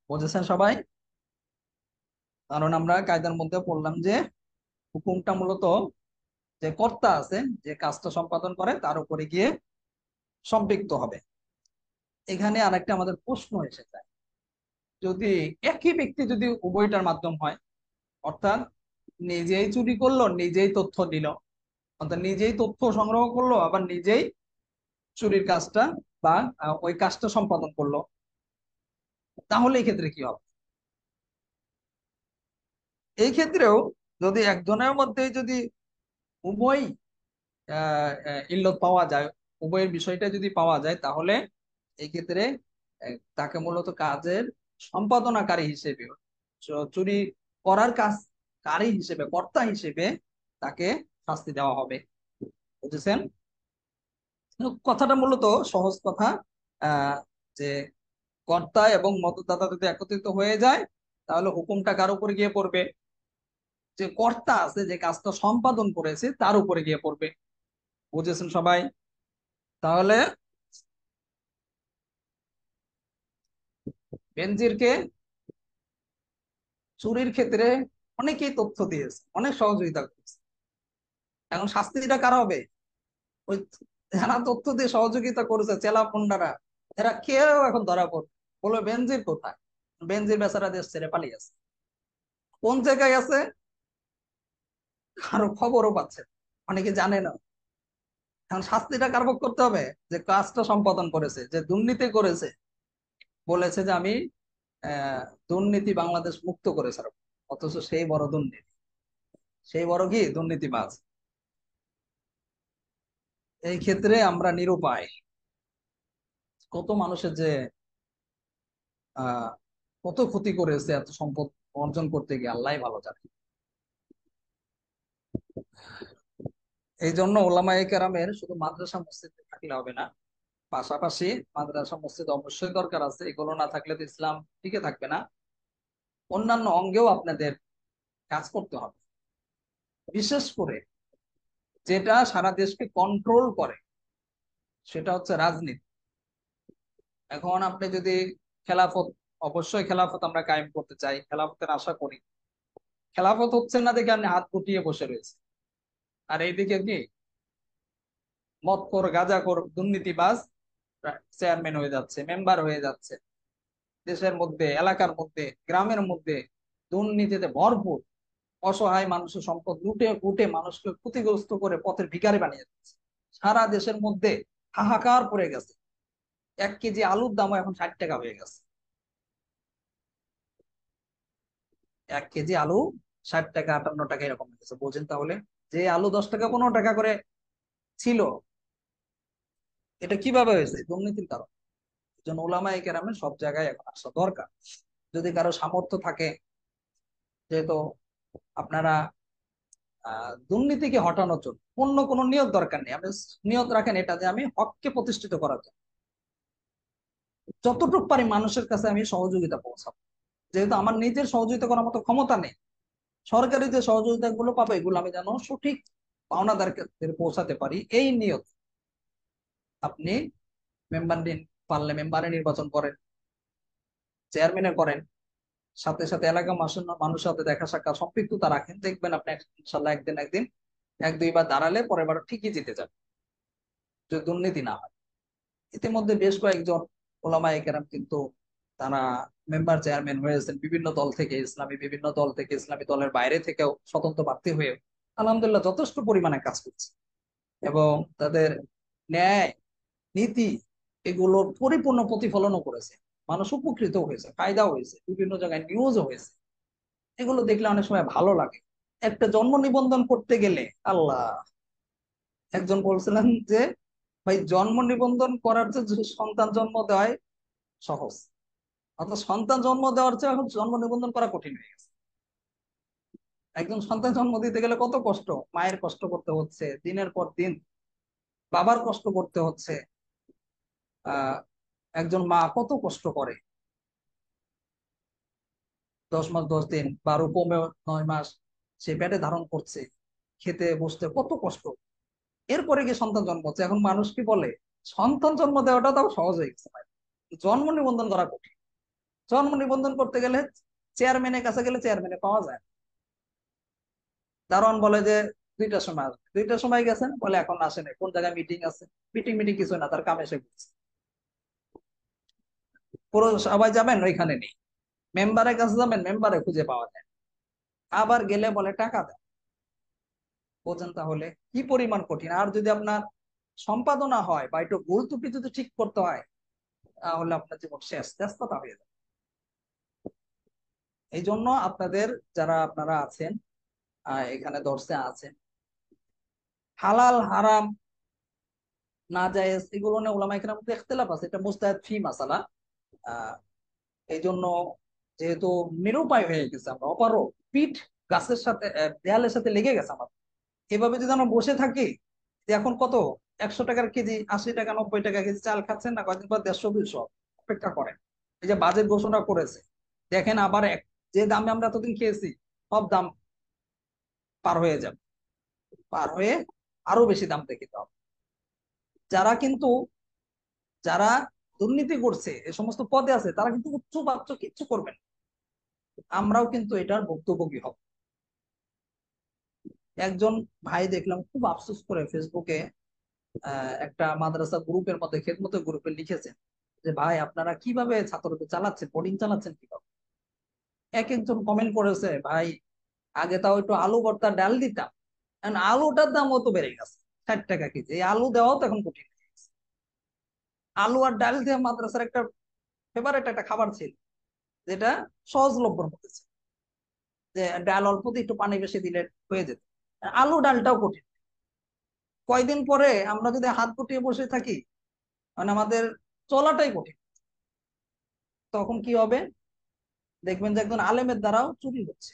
বুঝেছেন সবাই? কারণ আমরা কায়দার মধ্যে পড়লাম যে হুকুমটা মূলত যে কর্তা আছে, যে কাজটা সম্পাদন করে তার উপরে গিয়ে সম্পৃক্ত হবে। এখানে আরেকটা আমাদের প্রশ্ন এসে যায়, যদি একই ব্যক্তি যদি উভয়টার মাধ্যম হয়, অর্থাৎ নিজেই চুরি করলো নিজেই তথ্য দিল, অর্থাৎ নিজেই তথ্য সংগ্রহ করলো আবার নিজেই চুরির কাজটা বা ওই কাজটা সম্পাদন করলো, তাহলে এই ক্ষেত্রে কি হবে? এই ক্ষেত্রেও যদি একজনের মধ্যে যদি উভয় ইল্লত পাওয়া যায়, উভয়ের বিষয়টা যদি পাওয়া যায়, তাহলে এই ক্ষেত্রে তাকে মূলত কাজের সম্পাদনাকারী হিসেবে, চুরি করার কাজকারী হিসেবে, কর্তা হিসেবে তাকে শাস্তি দেওয়া হবে। বুঝেছেন? কথাটা মূলত সহজ কথা। আহ যে কর্তা এবং মদতদাতা যদি একত্রিত হয়ে যায় তাহলে হুকুমটা কার উপরে গিয়ে পড়বে? যে কর্তা আছে যে কাজটা সম্পাদন করেছে তার উপরে গিয়ে পড়বে। বুঝেছেন সবাই? তাহলে বেনজিরকে চুরির ক্ষেত্রে অনেকেই তথ্য দিয়েছে, অনেক সহযোগিতা করেছে। এখন শাস্তিটা কার হবে? ওই যারা তথ্য দিয়ে সহযোগিতা করেছে চেলা পুন্ডারা, এরা কেউ এখন ধরা পড়বে, বলবে বেনজির কোথায়? বেনজির বেচারা দেশ ছেড়ে পালিয়ে আছে। কোন জায়গায় আছে কারো খবরও পাচ্ছে না, অনেকে জানে না। এখন শাস্তিটা কার ভোগ করতে হবে? যে কাজটা সম্পাদন করেছে, যে দুর্নীতি করেছে, বলেছে যে আমি আহ দুর্নীতি বাংলাদেশ মুক্ত করে ছাড়বো, অথচ সেই বড় দুর্নীতি, সেই বড় কি দুর্নীতিবাজ। এই ক্ষেত্রে আমরা নিরুপায়। কত মানুষের যে আহ কত ক্ষতি করেছে এত সম্পদ অর্জন করতে গিয়ে, আল্লাহ ভালো জানে। এই জন্য ওলামায়ে কেরামের শুধু মাদ্রাসা মসজিদে থাকলে হবে না, পাশাপাশি মাদ্রাসা মসজিদ অবশ্যই দরকার আছে, এগুলো না থাকলে তো ইসলাম টিকে থাকবে না। অন্যান্য অঙ্গেও আপনাদের কাজ করতে হবে, বিশেষ করে যেটা সারা দেশকে কন্ট্রোল করে, সেটা হচ্ছে রাজনীতি। এখন আপনি যদি খেলাফত, অবশ্যই খেলাফত আমরা কায়েম করতে চাই, খেলাফতের আশা করি। খেলাফত হচ্ছে না দেখে আপনি হাত গুটিয়ে বসে রয়েছে, আর এইদিকে কি মদখোর গাঁজাখোর দুর্নীতিবাজ চেয়ারম্যান হয়ে যাচ্ছে, মেম্বার হয়ে যাচ্ছে। দেশের মধ্যে, এলাকার মধ্যে, গ্রামের মধ্যে দুর্নীতিতে ভরপুর, অসহায় মানুষের সম্পদ লুটে ফুটে মানুষকে ক্ষতিগ্রস্ত করে পথের ভিখারি বানিয়ে যাচ্ছে। সারা দেশের মধ্যে হাহাকার পড়ে গেছে। 1 কেজি আলুর দামও এখন 60 টাকা হয়ে গেছে। 1 কেজি আলু 60 টাকা, 58 টাকা এরকম হয়ে গেছে। বোঝেন তাহলে, যে আলু 10 টাকা 15 টাকা করে ছিল, এটা কিভাবে হয়েছে? দুর্নীতির কারণ। এই জন্য ওলামায়ে কেরামের সব জায়গায় এখন আসা দরকার। যদি কারো সামর্থ্য থাকে, যেহেতু আপনারা দুর্নীতিকে হটানোর জন্য অন্য কোনো নিয়ত দরকার নেই, আপনি নিয়ত রাখেন এটা যে আমি হককে প্রতিষ্ঠিত করার জন্য যতটুকু পারি মানুষের কাছে আমি সহযোগিতা পৌঁছাবো। যেহেতু আমার নিজের সহযোগিতা করার মতো ক্ষমতা নেই, সরকারি যে সহযোগিতা গুলো পাবো এগুলো আমি যেন সঠিক পাওনাদারকে পৌঁছাতে পারি, এই নিয়ত আপনি মেম্বার নিন, পারলে মেম্বারে নির্বাচন করেন, চেয়ারম্যানে করেন, সাথে সাথে এলাকা মানুষের সাথে দেখা সাক্ষাৎ সম্পৃক্ততা রাখেন, দেখবেন আপনি ইনশাল্লাহ একদিন একদিন 1-2 বার দাঁড়ালে পরের বার ঠিকই জিতে যাবে, যদি দুর্নীতি না হয়। ইতিমধ্যে বেশ কয়েকজন ওলামায়ে কেরাম কিন্তু তারা মেম্বার চেয়ারম্যান হয়েছেন বিভিন্ন দল থেকে, ইসলামী বিভিন্ন দল থেকে, ইসলামী দলের বাইরে থেকেও স্বতন্ত্র প্রার্থী হয়ে আলহামদুলিল্লাহ যথেষ্ট পরিমাণে কাজ করছে, এবং তাদের ন্যায় নীতি এগুলোর পরিপূর্ণ প্রতিফলনও করেছে। মানুষ উপকৃত হয়েছে, ফায়দাও হয়েছে, বিভিন্ন জায়গায় নিউজও হয়েছে। এগুলো দেখলে অনেক সময় ভালো লাগে। একটা জন্ম নিবন্ধন করতে গেলে আল্লাহ, একজন বলছিলেন যে ভাই জন্ম নিবন্ধন করার চেয়ে সন্তান জন্ম দেওয়াই সহজ, অর্থাৎ সন্তান জন্ম দেওয়ার চেয়ে এখন জন্ম নিবন্ধন করা কঠিন হয়ে গেছে। একজন সন্তান জন্ম দিতে গেলে কত কষ্ট, মায়ের কষ্ট করতে হচ্ছে দিনের পর দিন, বাবার কষ্ট করতে হচ্ছে। আহ একজন মা কত কষ্ট করে, 10 মাস 10 দিন বা 9 মাস সে পেটে ধারণ করছে, খেতে বসতে কত কষ্ট, এরপরে গিয়ে সন্তান জন্ম হচ্ছে। এখন মানুষ কি বলে সন্তান জন্ম দেওয়াটা তাও সহজ হয়ে গেছে ভাই, জন্ম নিবন্ধন করা কঠিন। জন্ম নিবন্ধন করতে গেলে চেয়ারম্যানের কাছে গেলে চেয়ারম্যানে পাওয়া যায় না। দারোয়ান বলে যে 2টার সময় আসবে, 2টার সময় গেছেন বলে এখন আসেনি, কোন জায়গায় মিটিং আছে। মিটিং মিটিং কিছু না, তার কাম এসে করছে, পুরো সবাই যাবেন ওইখানে নেই। মেম্বারের কাছে যাবেন, মেম্বারে খুঁজে পাওয়া যায় না। আবার গেলে বলে টাকা দেন। বোঝেন তাহলে কি পরিমাণ কঠিন। আর যদি আপনার সম্পাদনা হয় বা একটু ভুল ত্রুটি যদি ঠিক করতে হয়, তাহলে আপনার জীবন শেষ, ব্যস্ততা হয়ে যাবে। এই জন্য আপনাদের যারা আপনারা আছেন, এখানে দর্শে আছেন, হালাল হারাম না জায়েজ এগুলো নিয়ে উলামায়ে কেরামের মধ্যে ইখতিলাফ আছে, এটা মুজতাহিদ ফি মাসালা। আহ এই জন্য যেহেতু নিরুপায় হয়ে গেছে, আমরা অপারো, পিঠ গাছের সাথে দেয়ালের সাথে লেগে গেছে আমার, এভাবে যদি আমরা বসে থাকি যে এখন কত 100 টাকার কেজি, 80 টাকা 90 টাকা কেজি চাল খাচ্ছেন না, কয়েকদিন পর 150-200, অপেক্ষা করেন। এই যে বাজেট ঘোষণা করেছে, দেখেন আবার যে দামে আমরা এতদিন খেয়েছি সব দাম পার হয়ে যাবে, পার হয়ে আরো বেশি দাম দেখতে হবে। যারা কিন্তু যারা দুর্নীতি করছে এ সমস্ত পদে আছে, তারা কিন্তু উচ্চ বাচ্চ কিচ্ছু করবেন না। আমরাও কিন্তু এটার ভুক্তভোগী হব। একজন ভাই দেখলাম খুব আফসোস করে ফেসবুকে একটা মাদ্রাসা গ্রুপের মধ্যে, খেদমতের গ্রুপে লিখেছেন যে ভাই আপনারা কিভাবে ছাত্রদের চালাচ্ছেন, বোর্ডিং চালাচ্ছেন কিভাবে। এক একজন কমেন্ট করেছে, ভাই আগে তাও একটু আলু ভর্তা ডাল দিতাম, এখন আলুটার দামও তো বেড়ে গেছে, 60 টাকা কেজি, এই আলু দেওয়াও তো এখন কঠিন হয়ে গেছে। আলু আর ডাল দিয়ে মাদ্রাসার একটা ফেভারিট একটা খাবার ছিল, যেটা সহজলভ্যর মধ্যে ছিল, যে ডাল অল্প দিয়ে একটু পানি বেশি দিলে হয়ে যেত। আলু ডালটাও কঠিন। কয়দিন পরে আমরা যদি হাত গুটিয়ে বসে থাকি, মানে আমাদের চলাটাই কঠিন। তখন কি হবে? দেখবেন যে একজন আলেমের দ্বারাও চুরি হচ্ছে,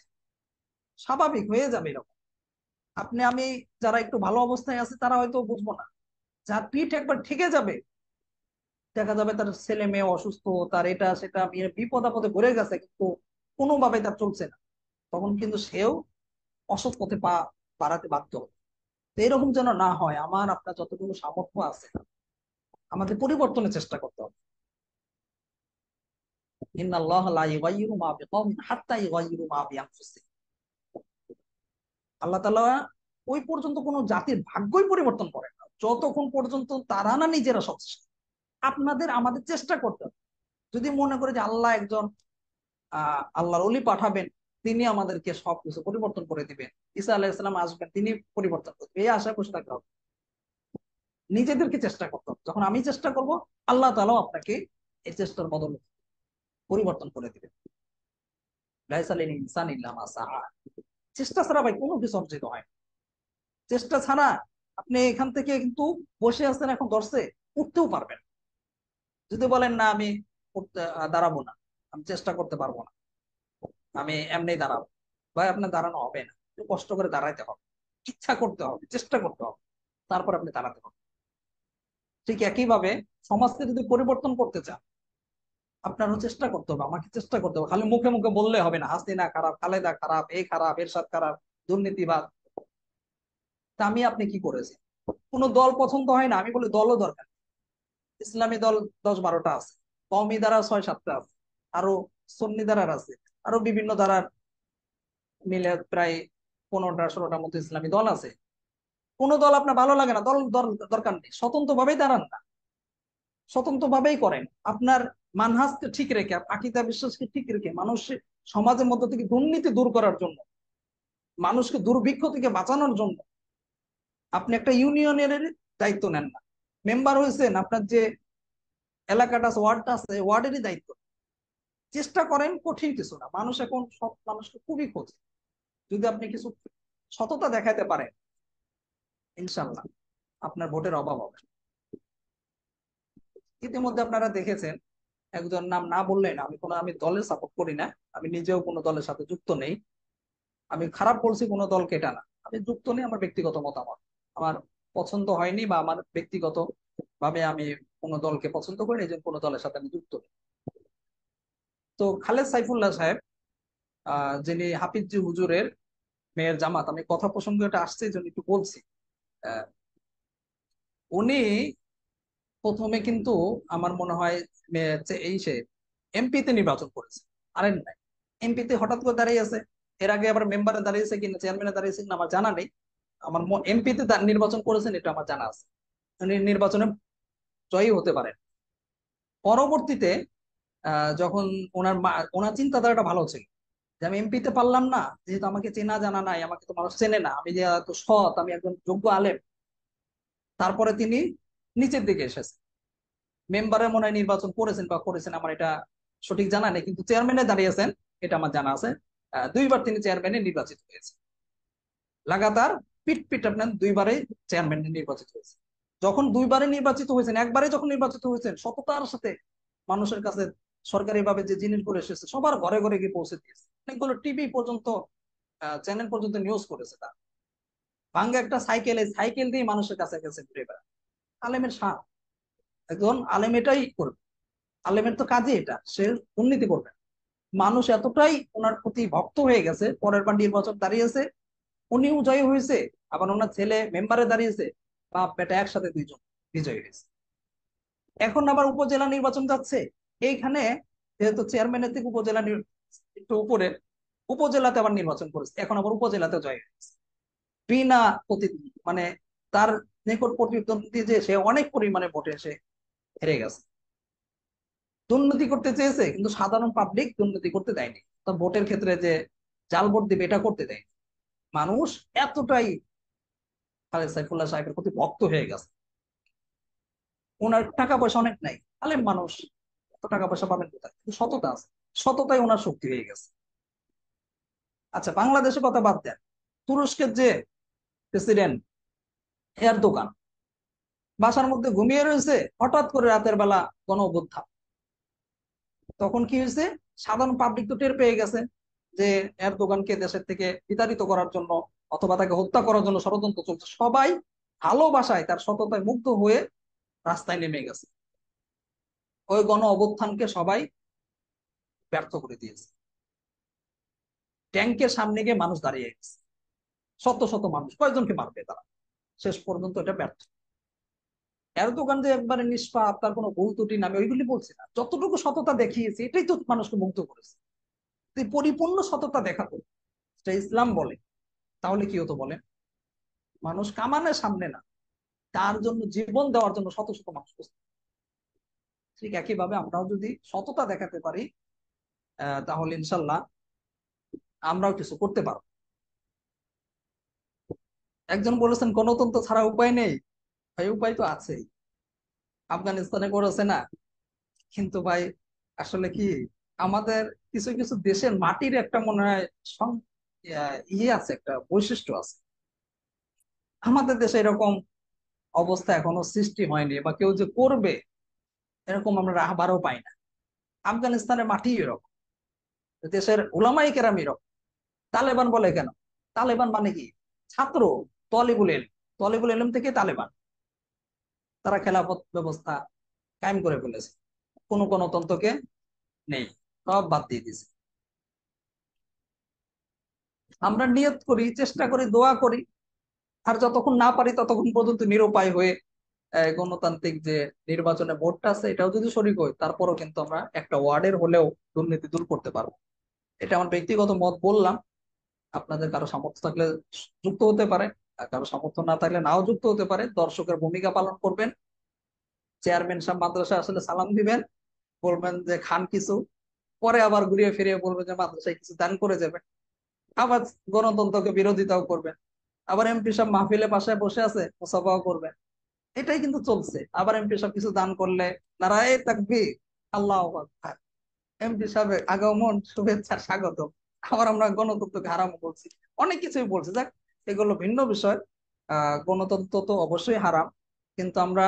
স্বাভাবিক হয়ে যাবে এরকম। আপনি আমি যারা একটু ভালো অবস্থায় আছে তারা হয়তো বুঝবো না, যার পিঠ একবার ঠেকে যাবে, দেখা যাবে তার ছেলে মেয়ে অসুস্থ, তার এটা সেটা বিপদ আপদে ভরে গেছে, কিন্তু কোনোভাবে তার চলছে না, তখন কিন্তু সেও অসৎ পথে পা বাড়াতে বাধ্য হবে। তো এরকম যেন না হয়, আমার আপনার যতটুকু সামর্থ্য আছে আমাদের পরিবর্তনের চেষ্টা করতে হবে। ইন্নাল্লাহা লা ইউগাইয়িরু মা বিকাওমিন হাত্তা ইউগাইয়িরু মা বিআনফুসিহিম। আল্লাহ তাআলা ওই পর্যন্ত কোন জাতির ভাগ্যই পরিবর্তন করে না যতক্ষণ পর্যন্ত তারা না নিজেরা সচেষ্ট। আপনাদের আমাদের চেষ্টা করতে হবে। যদি মনে করে যে আল্লাহ একজন আল্লাহর ওলি পাঠাবেন, তিনি আমাদেরকে সবকিছু পরিবর্তন করে দিবেন, ঈসা আলাইহিস সালাম আসবেন তিনি পরিবর্তন করবেন, এই আশা বসে থাকতে হবে। নিজেদেরকে চেষ্টা করতে হবে। যখন আমি চেষ্টা করব, আল্লাহ তাআলাও আপনাকে এই চেষ্টার বদলে পরিবর্তন করে দিবেন। লাইসা লিল ইনসানি ইল্লা মা সাআ। চেষ্টা ছাড়া ভাই কোনো কিছু অর্জিত হয় না। চেষ্টা ছাড়া আপনি এখান থেকে কিন্তু বসে আছেন, এখন ধরছে উঠতেও পারবেন। যদি বলেন না আমি দাঁড়াবো না, আমি চেষ্টা করতে পারবো না, আমি এমনি দাঁড়াবো, ভাই আপনার দাঁড়ানো হবে না। একটু কষ্ট করে দাঁড়াইতে হবে, ইচ্ছা করতে হবে, চেষ্টা করতে হবে, তারপর আপনি দাঁড়াতে হবে। ঠিক একইভাবে সমাজকে যদি পরিবর্তন করতে চান, আপনারও চেষ্টা করতে হবে, আমাকে চেষ্টা করতে হবে। খালি মুখে মুখে বললে হবে না, হাসিনা খারাপ, খালেদা খারাপ, এই খারাপ, এরশাদ খারাপ, দুর্নীতিবাদ। তা আমি আপনি কি করেছি? কোনো দল পছন্দ হয় না, আমি বলি দলও দরকার নেই। ইসলামী দল 10-12টা আছে, কওমি দ্বারা 6-7টা আছে, আরো সুন্নি দ্বারার আছে, আরো বিভিন্ন দ্বারার মিলে প্রায় 15টা-16টার মতো ইসলামী দল আছে। কোন দল আপনার ভালো লাগে না, দল দরকার নেই, স্বতন্ত্র ভাবেই দাঁড়ান না, স্বতন্ত্র ভাবেই করেন। আপনার মানহাজকে ঠিক রেখে, আকীদা বিশ্বাসকে ঠিক রেখে, মানুষের সমাজের মধ্য থেকে দুর্নীতি দূর করার জন্য, মানুষকে দুর্ভিক্ষ থেকে বাঁচানোর জন্য আপনি একটা ইউনিয়নের দায়িত্ব নেন না। মেম্বার হয়েছেন, আপনার যে এলাকাটা আছে, ওয়ার্ডটা আছে, ওয়ার্ডেরই দায়িত্ব চেষ্টা করেন। কঠিন কিছু না, মানুষ এখন সব মানুষকে খুবই খোঁজে। যদি আপনি কিছু সততা দেখাতে পারেন, ইনশাল্লাহ আপনার ভোটের অভাব হবে না। ইতিমধ্যে আপনারা দেখেছেন, একজন নাম না বললেন, আমি দলের সাপোর্ট করি না, আমি নিজেও কোনো দলের সাথে যুক্ত নেই। আমি খারাপ বলছি কোনো দলকে এটা না, আমি যুক্ত নেই, আমার ব্যক্তিগত মতামত। আমার পছন্দ হয়নি বা আমার ব্যক্তিগত ভাবে আমি কোনো দলকে পছন্দ করি না, এই জন্য কোনো দলের সাথে আমি যুক্ত নেই। তো খালেদ সাইফুল্লাহ সাহেব, যিনি হাফিজজি হুজুরের মেয়ের জামাত, আমি কথা প্রসঙ্গে এটা আসছে এই জন্য একটু বলছি। আহ, উনি প্রথমে কিন্তু আমার মনে হয় এই সে এমপিতে নির্বাচন করেছে, আরেন নাই, এমপিতে হঠাৎ করে দাঁড়িয়ে আছে। এর আগে আবার মেম্বারে দাঁড়িয়েছে কিনা, চেয়ারম্যানে দাঁড়িয়েছে কিনা আমার জানা নেই। আমার এমপিতে নির্বাচন করেছেন এটা আমার জানা আছে। উনি নির্বাচনে জয়ী হতে পারেন। পরবর্তীতে যখন ওনার চিন্তাধারাটা ভালো ছিল, যে আমি এমপিতে পারলাম না, যেহেতু আমাকে চেনা জানা নাই, আমাকে তো মানুষ চেনে না, আমি যে এত সৎ, আমি একজন যোগ্য আলেম। তারপরে তিনি নিচের দিকে এসেছেন, মেম্বারে মনে হয় নির্বাচন করেছেন বা করেছেন, আমার এটা সঠিক জানা নেই, কিন্তু চেয়ারম্যানে দাঁড়িয়েছেন এটা আমার জানা আছে। 2বার তিনি চেয়ারম্যানে নির্বাচিত হয়েছে, লাগাতার পিট পিট আপনার 2বারে চেয়ারম্যানে নির্বাচিত হয়েছে। যখন 2বারে নির্বাচিত হয়েছেন, একবারে যখন নির্বাচিত হয়েছেন, সততার সাথে মানুষের কাছে সরকারি ভাবে যে জিনিসগুলো এসেছে সবার ঘরে ঘরে গিয়ে পৌঁছে দিয়েছে, অনেকগুলো টিভি পর্যন্ত, চ্যানেল পর্যন্ত নিউজ করেছে। তার ভাঙ্গা একটা সাইকেল, এই সাইকেল দিয়ে মানুষের কাছে গেছে ঘুরে বেড়া। আলেমের শান, একজন আলেম এটাই করবে। আলেমের তো কাজই এটা, সে দুর্নীতি করবে না। মানুষ এতটাই ওনার প্রতি ভক্ত হয়ে গেছে, পরের বার নির্বাচন দাঁড়িয়েছে, উনিও জয়ী হয়েছে, আবার ওনার ছেলে মেম্বারে দাঁড়িয়েছে, বাপ বেটা একসাথে দুইজন বিজয়ী হয়েছে। এখন আবার উপজেলা নির্বাচন যাচ্ছে, এইখানে যেহেতু চেয়ারম্যানের থেকে উপজেলা একটু উপরে, উপজেলাতে আবার নির্বাচন করেছে, এখন আবার উপজেলাতে জয় হয়েছে বিনা প্রতিদ্বন্দ্বী, মানে তার নিকট প্রতিদ্বন্দ্বী যে সে অনেক পরিমাণে ভোটে সে হেরে গেছে। দুর্নীতি করতে চেয়েছে কিন্তু সাধারণ পাবলিক দুর্নীতি করতে দেয়নি, তো ভোটের ক্ষেত্রে যে জাল ভোট দিবে এটা করতে দেয়নি। মানুষ এতটাই খালেদ সাইফুল্লাহ সাহেবের প্রতি ভক্ত হয়ে গেছে। ওনার টাকা পয়সা অনেক নাই, আলেম মানুষ, এত টাকা পয়সা পাবেন কোথায়, কিন্তু সততা আছে, সততাই ওনার শক্তি হয়ে গেছে। আচ্ছা, বাংলাদেশের কথা বাদ দেন, তুরস্কের যে প্রেসিডেন্ট এরদোগান, বাসার মধ্যে ঘুমিয়ে রয়েছে, হঠাৎ করে রাতের বেলা গণ অভ্যুত্থান। তখন কি হয়েছে, সাধারণ পাবলিক তো টের পেয়ে গেছে যে এরদোগানকে দেশের থেকে বিতাড়িত করার জন্য অথবা তাকে হত্যা করার জন্য ষড়যন্ত্র চলছে। সবাই ভালোবাসায়, তার সততায় মুগ্ধ হয়ে রাস্তায় নেমে গেছে। ওই গণ অভ্যুত্থানকে সবাই ব্যর্থ করে দিয়েছে। ট্যাঙ্কের সামনে গিয়ে মানুষ দাঁড়িয়ে গেছে, শত শত মানুষ, কয়েকজনকে মারবে তারা, শেষ পর্যন্ত এটা ব্যর্থ। এরদোগান যে একবারে নিষ্পাপ, তার কোনো ভুল ত্রুটি নামে ওইগুলি বলছি না, যতটুকু সততা দেখিয়েছে এটাই তো মানুষকে মুগ্ধ করেছে। তুই পরিপূর্ণ সততা দেখাতো, সেটা ইসলাম বলে, তাহলে কি হতো বলেন? মানুষ কামানের সামনে না, তার জন্য জীবন দেওয়ার জন্য শত শত মানুষ প্রস্তুত। ঠিক একইভাবে আমরাও যদি সততা দেখাতে পারি, তাহলে ইনশাল্লাহ আমরাও কিছু করতে পারবো। একজন বলেছেন গণতন্ত্র ছাড়া উপায় নেই, ভাই উপায় তো আছেই, আফগানিস্তানে করেছে না, কিন্তু ভাই আসলে কি আমাদের কিছু কিছু দেশের মাটির একটা মনে হয় ইয়ে আছে, একটা বৈশিষ্ট্য আছে। আমাদের দেশে এরকম অবস্থা এখনো সৃষ্টি হয়নি, বা কেউ যে করবে এরকম আমরা রাহবারও পাই না। আফগানিস্তানের মাটি এরকম, দেশের উলামাই কেরাম এরকম। তালেবান বলে কেন? তালেবান মানে কি? ছাত্র, তলিবুল ইলম, তলিবুল ইলম থেকে তালেবান। তারা খেলাফত ব্যবস্থা কায়েম করে ফেলেছে, কোনো গণতন্ত্রকে নেই, সব বাদ দিয়ে দিয়েছে। আমরা নিয়ত করি, চেষ্টা করি, দোয়া করি, আর যতক্ষণ না পারি ততক্ষণ পর্যন্ত নিরুপায় হয়ে গণতান্ত্রিক যে নির্বাচনে ভোটটা আছে এটাও যদি শরিক হই, তারপরও কিন্তু আমরা একটা ওয়ার্ডের হলেও দুর্নীতি দূর করতে পারবো। এটা আমার ব্যক্তিগত মত বললাম। আপনাদের কারো সামর্থ্য থাকলে যুক্ত হতে পারে, আর কারো সামর্থ্য না থাকলে নাও যুক্ত হতে পারে। দর্শকের ভূমিকা পালন করবেন। চেয়ারম্যান সাহেব মাদ্রাসা আসলে সালাম দিবেন, বলবেন যে খান কিছু, পরে আবার ঘুরিয়ে ফিরিয়ে বলবেন যে মাদ্রাসায় কিছু দান করে যাবেন। আবার গণতন্ত্রকে বিরোধিতাও করবেন। আবার এমপি সাহেব মাহফিলে পাশে বসে আছে, মুসাফাও করবেন। এটাই কিন্তু চলছে। আবার এমপি সাহেব কিছু দান করলে নারায়ে তাকবীর, আল্লাহু আকবার, এমপি সাহেব আগমন, শুভেচ্ছা, স্বাগত। আবার আমরা গণতন্ত্রকে হারাম বলছি, অনেক কিছুই বলছি। যাক, এগুলো ভিন্ন বিষয়। গণতন্ত্র তো অবশ্যই হারাম, কিন্তু আমরা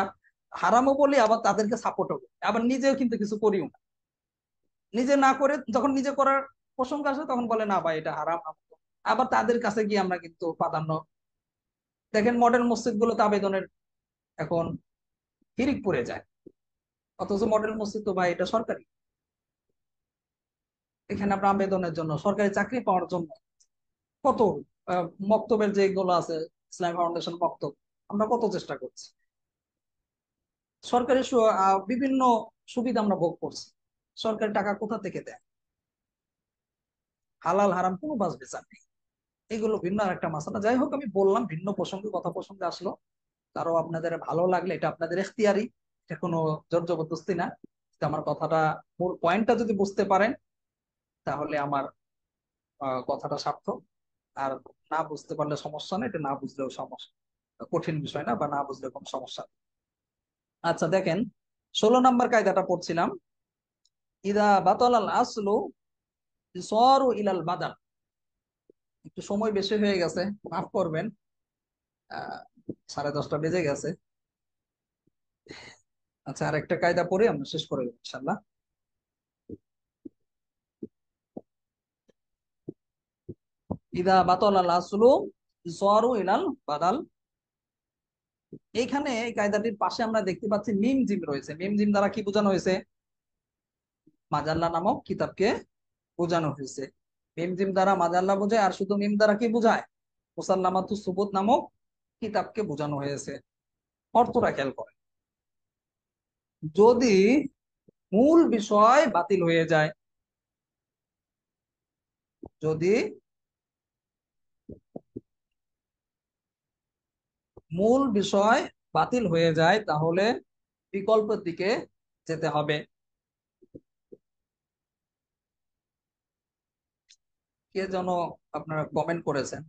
হারামও বলি, আবার তাদেরকে সাপোর্টও করি, আবার নিজেও কিন্তু কিছু করিও না। নিজে না করে যখন নিজে করার প্রসঙ্গ আসে তখন বলে না ভাই এটা হারাম। আবার তাদের কাছে গিয়ে আমরা কিন্তু প্রাধান্য। দেখেন মডেল মসজিদ গুলোতে আবেদনের এখন হিড়িক পড়ে যায়, অথচ মডেল মসজিদ তো ভাই এটা সরকারি। এখানে আমরা আবেদনের জন্য, সরকারি চাকরি পাওয়ার জন্য কত মক্তবের যেগুলো আছে, ইসলামী ফাউন্ডেশন মক্তব, আমরা কত চেষ্টা করছি। সরকারি বিভিন্ন সুবিধা আমরা ভোগ করছি। সরকারি টাকা কোথা থেকে দেয়? হালাল হারাম কোনো বাস বিচার নেই। এগুলো ভিন্ন আর একটা মাসালা। যাই হোক, আমি বললাম ভিন্ন প্রসঙ্গে, কথা প্রসঙ্গে আসলো। কারো আপনাদের ভালো লাগলে এটা আপনাদের এখতিয়ারি, এটা কোনো জোর জবরদস্তি না। তো আমার কথাটা, মূল পয়েন্টটা যদি বুঝতে পারেন তাহলে আমার কথাটা সার্থক। আর না বুঝতে পারলে সমস্যা নেই, এটা না বুঝলেও সমস্যা, কঠিন বিষয় না, বা না বুঝলে কোনো সমস্যা নেই। আচ্ছা দেখেন, 16 নম্বর কায়দাটা পড়ছিলাম। ইদা বাতাল আল আসলু সরু ইলাল বাদাল। একটু সময় বেশি হয়ে গেছে, মাফ করবেন। আহ 10:30 বেজে গেছে। আচ্ছা, আর একটা কায়দা পড়ে আমরা শেষ করে দেবো ইনশাল্লাহ। ইদা বাতাল আল আসলু সরু ইলাল বাদাল। এইখানে এই কায়দাটির পাশে আমরা দেখতে পাচ্ছি মিম জিম রয়েছে। মিম জিম দ্বারা কি বোঝানো হয়েছে? মাজাল্লা নামক কিতাবকে বোঝানো হয়েছে। মিম জিম দ্বারা মাজাল্লা বোঝায়, আর শুধু মিম দ্বারা কি বোঝায়? মুসাল্লামাতু সুবুত নামক কিতাবকে বোঝানো হয়েছে। অর্থটা খেয়াল করেন। যদি মূল বিষয় বাতিল হয়ে যায়, যদি মূল বিষয় বাতিল হয়ে যায় তাহলে বিকল্পের দিকে যেতে হবে। কে যেন আপনারা কমেন্ট করেছেন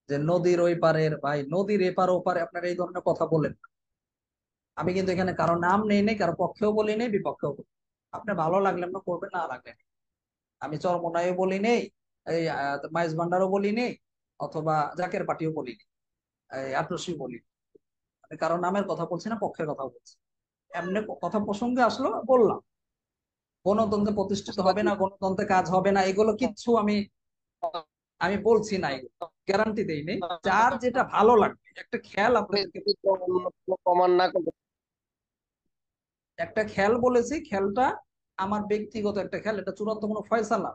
যে নদীর ওই পারের ভাই, নদীর এপার ওপারে আপনারা এই ধরনের কথা বলেন। আমি কিন্তু এখানে কারো নাম নেই, নেই কারো পক্ষেও বলি নেই, বিপক্ষেও বলি। আপনার ভালো লাগলে আপনার করবেন, না লাগলে নেই। আমি চরমোনাইও বলি নেই, এই মাইজ ভান্ডারও বলি নেই, অথবা জাকের পাটিও বলি নেই, এই আটরসি বলি নেই। আমি কারো নামের কথা বলছি না, পক্ষের কথা বলছি। এমনি কথা প্রসঙ্গে আসলো বললাম। গণতন্ত্রে প্রতিষ্ঠিত হবে না, গণতন্ত্রে কাজ হবে না, এগুলো কিচ্ছু আমি আমি বলছি না, গ্যারান্টি দেই নেই। যার যেটা ভালো লাগবে, একটা খেয়াল আপনাদেরকে, প্রমাণ না করতে। একটা খেয়াল বলেছি, খেয়ালটা আমার ব্যক্তিগত একটা খেয়াল, এটা চূড়ান্ত কোনো ফয়সালা।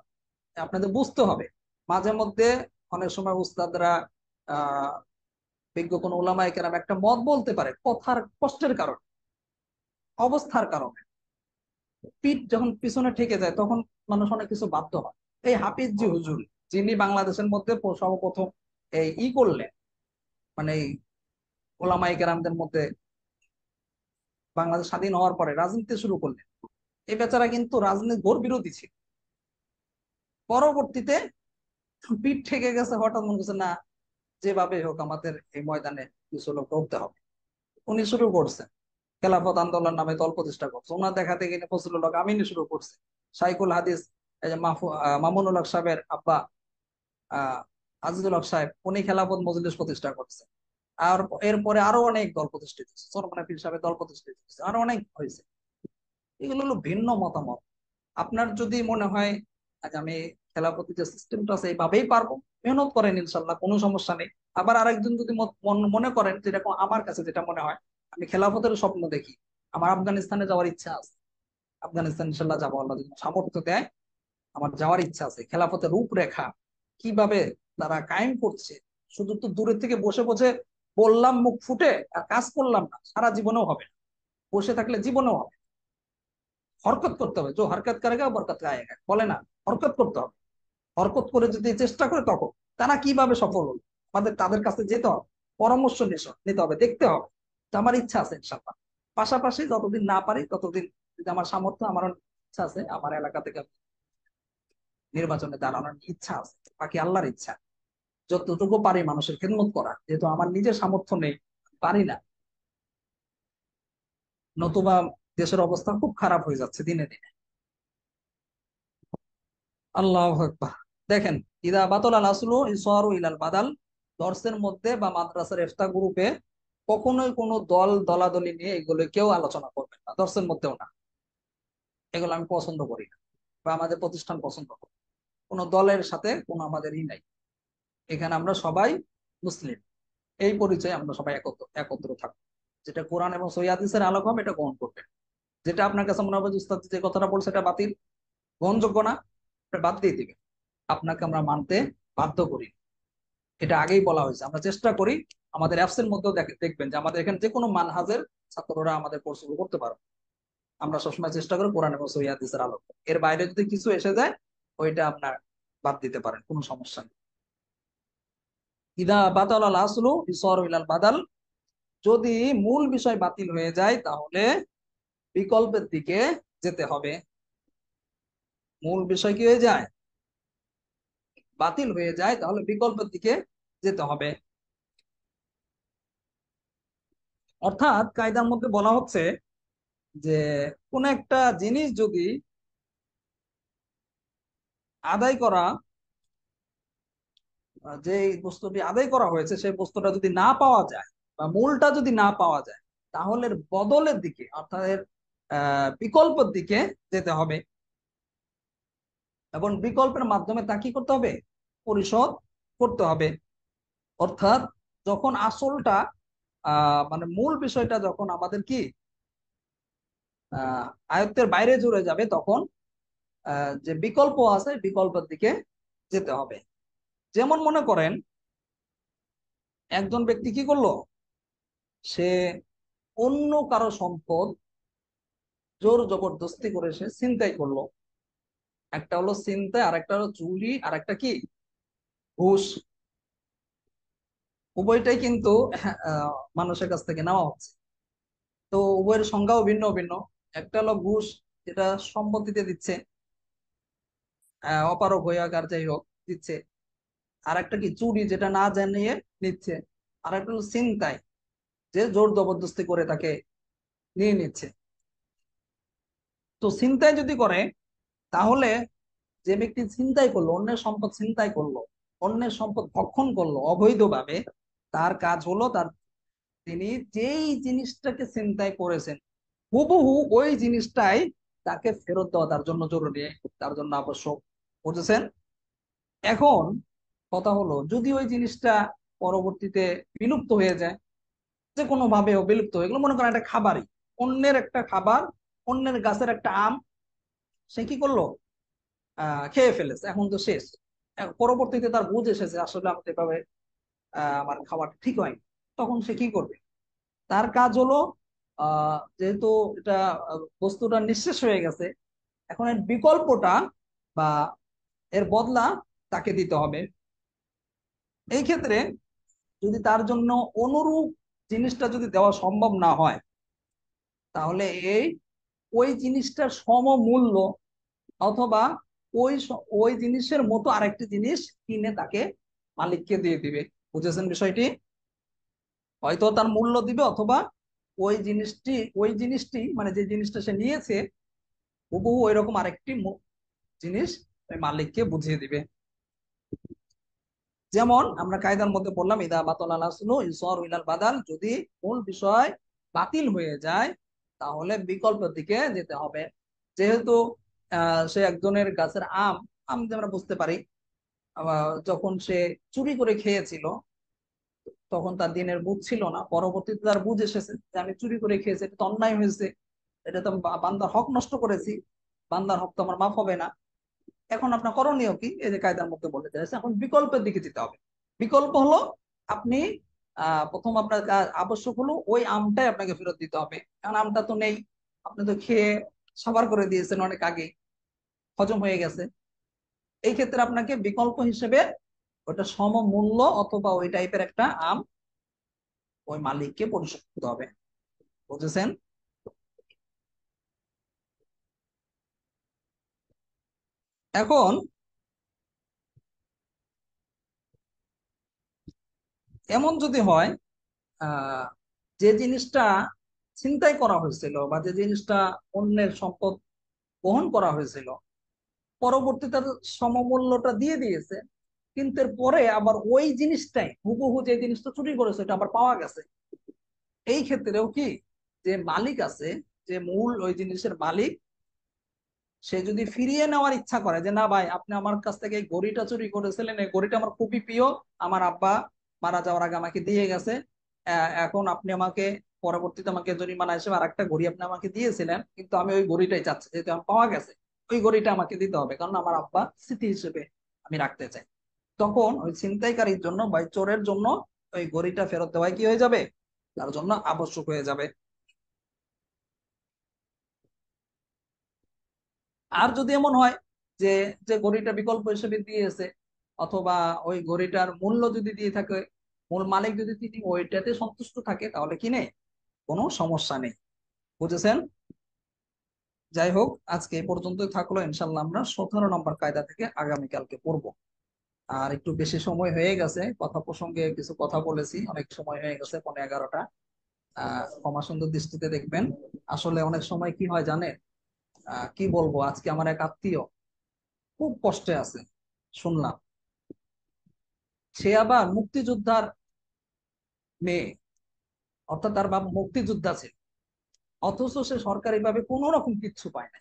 আপনাদের বুঝতে হবে। মাঝে মধ্যে অনেক সময় উস্তাদরা, আহ বিজ্ঞ কোন ওলামায়ে কেরাম একটা মত বলতে পারে কথার কষ্টের কারণে, অবস্থার কারণে। পিঠ যখন পিছনে ঠেকে যায় তখন মানুষ অনেক কিছু বাধ্য হয়। এই হাফিজ জি হুজুর, যিনি বাংলাদেশের মধ্যে সর্বপ্রথম এই করলেন, মানে এই ওলামায়ে কেরামদের মধ্যে বাংলাদেশ স্বাধীন হওয়ার পরে রাজনীতি শুরু করলেন। এই বেচারা কিন্তু রাজনীতি ঘোর বিরোধী ছিল। পরবর্তীতে পিঠ ঠেকে গেছে, হঠাৎ মনে করছে না, যেভাবে হোক আমাদের এই ময়দানে কিছু লোক উঠতে হবে। উনি শুরু করছেন, খেলাফত আন্দোলন নামে দল প্রতিষ্ঠা করছে, ওনার দেখা দেখি ফজলুল হক আমিনী শুরু করছে, শাইখুল হাদিস এই যে মামুনুল হক সাহেবের আব্বা আহ আজিজুল হক সাহেব উনি খেলাফত মজলিস প্রতিষ্ঠা করছে। আর এরপরে আরো অনেক দল প্রতিষ্ঠিত হয়েছে, চরমনাই পীর সাহেবের দল প্রতিষ্ঠিত হয়েছে, আরো অনেক হয়েছে। এগুলো হলো ভিন্ন মতামত। আপনার যদি মনে হয় আজ আমি খেলাফতি যে সিস্টেমটা আছে এইভাবেই পারবো, মেহনত করেন, ইনশাল্লাহ কোনো সমস্যা নেই। আবার আরেকজন যদি মনে করেন যেরকম আমার কাছে যেটা মনে হয়, আমি খেলাফতের স্বপ্ন দেখি, আমার আফগানিস্তানে যাওয়ার ইচ্ছা আছে, আফগানিস্তান ইনশাল্লাহ যাবো, আল্লাহ যদি সামর্থ্য দেয়। আমার যাওয়ার ইচ্ছা আছে, খেলাফতের রূপরেখা কিভাবে তারা কায়েম করছে। শুধু তো দূরের থেকে বসে বসে বললাম মুখ ফুটে আর কাজ করলাম না, সারা জীবনেও হবে না। বসে থাকলে জীবনেও হবে না। হরকত করতে হবে, যে হরকত করেগা বরকত আয়েগা বলে না, হরকত করতে হবে। হরকত করে যদি চেষ্টা করে তখন তারা কিভাবে সফল হলো, আমাদের তাদের কাছে যেতে হবে, পরামর্শ নিতে হবে, দেখতে হবে। তো আমার ইচ্ছা আছে ইনশাল্লাহ। পাশাপাশি যতদিন না পারি ততদিন যদি আমার সামর্থ্য, আমার ইচ্ছা আছে আমার এলাকা থেকে নির্বাচনে দাঁড়ানোর ইচ্ছা আছে, বাকি আল্লাহর ইচ্ছা। যতটুকু পারি মানুষের খেদমত করা, যেহেতু আমার নিজের সামর্থ্য নেই, পারি না। নতুবা দেশের অবস্থা খুব খারাপ হয়ে যাচ্ছে দিনে দিনে। আল্লাহু আকবার। দেখেন, ইদা বাতল আল আসলু ইসওয়ারু ইলাল বাদাল, দর্সের মধ্যে বা মাদ্রাসার ইফতা গ্রুপে কখনোই কোনো দল দলাদলি নিয়ে এগুলো কেউ আলোচনা করবেন না, দর্সের মধ্যেও না। এগুলো আমি পছন্দ করি না, বা আমাদের প্রতিষ্ঠান পছন্দ করি না। কোনো দলের সাথে কোনো আমাদেরই নাই। এখানে আমরা সবাই মুসলিম, এই পরিচয়ে আমরা সবাই একত্র থাকবো। যেটা কোরআন এবং সহিহ হাদিসের আলোক হবে এটা গ্রহণ করবেন। যেটা আপনার কাছে মনে হবে যে উস্তাদ যে কথাটা বলছে এটা বাতিল, গ্রহণযোগ্য না, এটা বাদ দিয়ে দিবেন। আপনাকে আমরা মানতে বাধ্য করি, এটা আগেই বলা হয়েছে। আমরা চেষ্টা করি, আমাদের অ্যাপসের মধ্যেও দেখবেন যে আমাদের এখানে যে কোনো মানহাজের ছাত্ররা আমাদের কোর্স শুরু করতে পারবে। আমরা সবসময় চেষ্টা করি কোরআন এবং সহিহ হাদিসের আলোকে, এর বাইরে যদি কিছু এসে যায় ওইটা আপনার বাদ দিতে পারেন, কোনো সমস্যা নেই। ইদা বাতাল আল আসলু ইসর ইলাল বাদাল, যদি মূল বিষয় বাতিল হয়ে যায় তাহলে বিকল্পের দিকে যেতে হবে। মূল বিষয় কি হয়ে যায়, বাতিল হয়ে যায়, তাহলে বিকল্পের দিকে যেতে হবে। অর্থাৎ কায়দার মধ্যে বলা হচ্ছে যে কোন একটা জিনিস যদি আদায় করা, যে বস্তুটি আদায় করা হয়েছে সেই বস্তুটা যদি না পাওয়া যায় বা মূলটা যদি না পাওয়া যায়, তাহলে এর বদলের দিকে অর্থাৎ এর বিকল্পের দিকে যেতে হবে। এবং বিকল্পের মাধ্যমে তা কি করতে হবে, পরিশোধ করতে হবে। অর্থাৎ যখন আসলটা মানে মূল বিষয়টা যখন আমাদের কি আহ আয়ত্তের বাইরে চলে যাবে, তখন যে বিকল্প আছে বিকল্পের দিকে যেতে হবে। যেমন মনে করেন একজন ব্যক্তি কি করলো, সে অন্য কারো সম্পদ জোর জবরদস্তি করে সে ছিনতাই করলো। একটা হলো ছিনতাই, আর একটা হলো চুরি, আর একটা কি ঘুষ। উভয়টাই কিন্তু মানুষের কাছ থেকে নেওয়া হচ্ছে। তো উভয়ের সংজ্ঞাও ভিন্ন ভিন্ন। একটা হলো ঘুষ, যেটা সম্পত্তিতে দিচ্ছে, অপারগ হয়ে আর যাই হোক দিচ্ছে। আর একটা কি চুরি, যেটা না জানিয়ে নিচ্ছে। আর একটা হলো ছিনতাই, যে জোর জবরদস্তি করে তাকে নিয়ে নিচ্ছে। তো ছিনতাই যদি করে, তাহলে যে ব্যক্তি ছিনতাই করলো, অন্যের সম্পদ ছিনতাই করলো, অন্যের সম্পদ ভক্ষণ করলো অবৈধভাবে, তার কাজ হলো তিনি যেই জিনিসটাকে ছিনতাই করেছেন হুবহু ওই জিনিসটাই তাকে ফেরত দেওয়া তার জন্য জরুরি, তার জন্য আবশ্যক। বুঝেছেন? এখন কথা হলো, যদি ওই জিনিসটা পরবর্তীতে বিলুপ্ত হয়ে যায়, যে কোনো ভাবে বিলুপ্ত হয়ে গেলো, মনে করেন একটা খাবারই, অন্যের একটা খাবার, অন্যের গাছের একটা আম, সে কি করলো, খেয়ে ফেলেছে, এখন তো শেষ। পরবর্তীতে তার বুঝ এসেছে আসলে আমি এভাবে আমার খাবারটা ঠিক হয়নি। তখন সে কি করবে, তার কাজ হলো যেহেতু এটা বস্তুটা নিঃশেষ হয়ে গেছে, এখন এর বিকল্পটা বা এর বদলা তাকে দিতে হবে। এই ক্ষেত্রে যদি তার জন্য অনুরূপ জিনিসটা যদি দেওয়া সম্ভব না হয়, তাহলে ওই জিনিসটার সমমূল্য অথবা ওই জিনিসের মতো আরেকটি জিনিস কিনে তাকে মালিককে দিয়ে দিবে। বুঝেছেন বিষয়টি? হয়তো তার মূল্য দিবে, অথবা ওই জিনিসটি ওই জিনিসটি মানে যে জিনিসটা সে নিয়েছে হুবহু ওই রকম আরেকটি জিনিস ওই মালিককে বুঝিয়ে দিবে। যেমন আমরা কায়দার মধ্যে বললাম, ইদা বাতালাল আসলু ইউসারু ইলাল বাদাল, যদি মূল বিষয় বাতিল হয়ে যায় তাহলে বিকল্পের দিকে যেতে হবে। যেহেতু সে একজনের গাছের আম, আম যে আমরা বুঝতে পারি, যখন সে চুরি করে খেয়েছিল তখন তার দিনের বুঝ ছিল না, পরবর্তীতে তার বুঝ এসেছে যে আমি চুরি করে খেয়েছি, এটা তো অন্যায় হয়েছে, এটা তো আমি বান্দার হক নষ্ট করেছি, বান্দার হক তো আমার মাফ হবে না। এখন আপনার করণীয় কি? এই যে কায়দার মধ্যে বলে দিয়েছে, এখন বিকল্পের দিকে যেতে হবে। বিকল্প হলো আপনি প্রথম আপনার আবশ্যক হলো ওই আমটাই আপনাকে ফেরত দিতে হবে, কারণ আমটা তো নেই, আপনি তো খেয়ে সাবার করে দিয়েছেন অনেক আগে, হজম হয়ে গেছে। এই ক্ষেত্রে আপনাকে বিকল্প হিসেবে ওটা সমমূল্য অথবা ওই টাইপের একটা আম ওই মালিককে পরিশোধ করতে হবে। বুঝেছেন? এখন এমন যদি হয় আহ যে জিনিসটা ছিনতাই করা হয়েছিল বা যে জিনিসটা অন্যের সম্পদ বহন করা হয়েছিল, পরবর্তীতে তার সমমূল্যটা দিয়ে দিয়েছে, কিন্তু এর পরে আবার ওই জিনিসটাই হুবহু যে জিনিসটা চুরি করেছে এটা আবার পাওয়া গেছে, এই ক্ষেত্রেও কি যে মালিক আছে, যে মূল ওই জিনিসের মালিক, সে যদি ফিরিয়ে নেওয়ার ইচ্ছা করে যে না ভাই আপনি আমার কাছ থেকে এই ঘড়িটা চুরি করেছিলেন, এই ঘড়িটা আমার খুবই প্রিয়, আমার আব্বা মারা যাওয়ার আগে আমাকে দিয়ে গেছে, এখন আপনি আমাকে পরবর্তীতে আমাকে জরিমানা হিসেবে আরেকটা ঘড়ি আপনি আমাকে দিয়েছিলেন, কিন্তু আমি ওই ঘড়িটাই চাচ্ছি, যেহেতু আমার পাওয়া গেছে ওই ঘড়িটা আমাকে দিতে হবে, কারণ আমার আব্বা স্মৃতি হিসেবে আমি রাখতে চাই। তখন ওই ছিনতাইকারীর জন্য বা ওই চোরের জন্য ওই ঘড়িটা ফেরত দেওয়াই কি হয়ে যাবে, তার জন্য আবশ্যক হয়ে যাবে। আর যদি এমন হয় যে যে ঘড়িটা বিকল্প হিসেবে দিয়েছে, অথবা ওই ঘড়িটার মূল্য যদি দিয়ে থাকে, মূল মালিক যদি তিনি ওইটাতে সন্তুষ্ট থাকে, তাহলে কি নেই, কোনো সমস্যা নেই। বুঝেছেন? যাই হোক, আজকে এই পর্যন্তই থাকলো, ইনশাল্লাহ আমরা 17 নম্বর কায়দা থেকে আগামীকালকে পড়বো। আর একটু বেশি সময় হয়ে গেছে, কথা প্রসঙ্গে কিছু কথা বলেছি, অনেক সময় হয়ে গেছে, 11:30। ক্ষমা সুন্দর দৃষ্টিতে দেখবেন। আসলে অনেক সময় কি হয় জানেন, কি বলবো, আজকে আমার এক আত্মীয় খুব কষ্টে আছে শুনলাম, সে আবার মুক্তিযোদ্ধার মেয়ে, অর্থাৎ তার বাবা মুক্তিযোদ্ধা ছিল, অথচ সে সরকারি ভাবে কোনো রকম কিচ্ছু পায় না,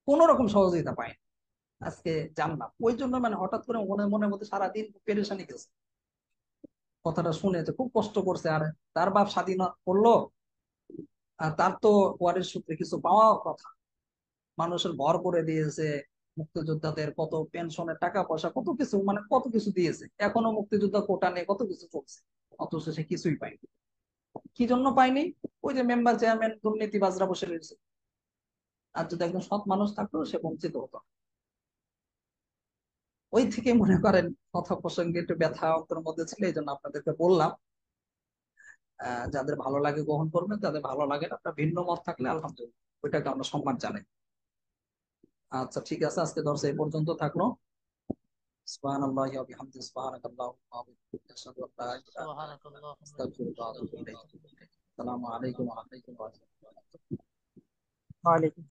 কোনো রকম সহযোগিতা পায় না। আজকে জানলাম, ওই জন্য মানে হঠাৎ করে মনের মধ্যে সারাদিন পেরেশানি গেছে, কথাটা শুনে যে খুব কষ্ট করছে। আর তার বাপ স্বাধীন করলো, আর তার তো ওয়ারিশ সূত্রে কিছু পাওয়া কথা, মানুষের ঘর করে দিয়েছে, মুক্তিযোদ্ধাদের কত পেনশনের টাকা পয়সা কত কিছু, মানে কত কিছু দিয়েছে, এখনো মুক্তিযোদ্ধা কোটা নিয়ে কত কিছু চলছে, অথচ সে কিছুই পায়নি। কি জন্য পায়নি? ওই যে মেম্বার চেয়ারম্যান দুর্নীতিবাজরা বসে রয়েছে। আর যদি একজন সৎ মানুষ থাকতো সে বঞ্চিত হতো না। ওই থেকে মনে করেন কথা প্রসঙ্গে একটু ব্যথা অন্তরের মধ্যে ছিল, এই জন্য আপনাদেরকে বললাম। যাদের ভালো লাগে গ্রহণ করবেন, যাদের ভালো লাগে না, আপনার ভিন্ন মত থাকলে আলহামদুলিল্লাহ, ওইটাকে আমরা সম্মান জানাই। আচ্ছা ঠিক আছে, আজকে দর্শক এই পর্যন্ত থাকলো। সুবহানাল্লাহি ওয়া বিহামদিহি, সুবহানাকাল্লাহুম্মা ওয়া বিহামদিকা, আশহাদু আল্লা ইলাহা ইল্লা আনতা, سبحانك اللهم আস্তাগফিরুকা وبحمدك ওয়া أشهد আতুবু أن لا ইলাইক। إله إلا أنت আসসালামু আলাইকুম ওয়া রাহমাতুল্লাহি ওয়া বারাকাতুহু। وعليكم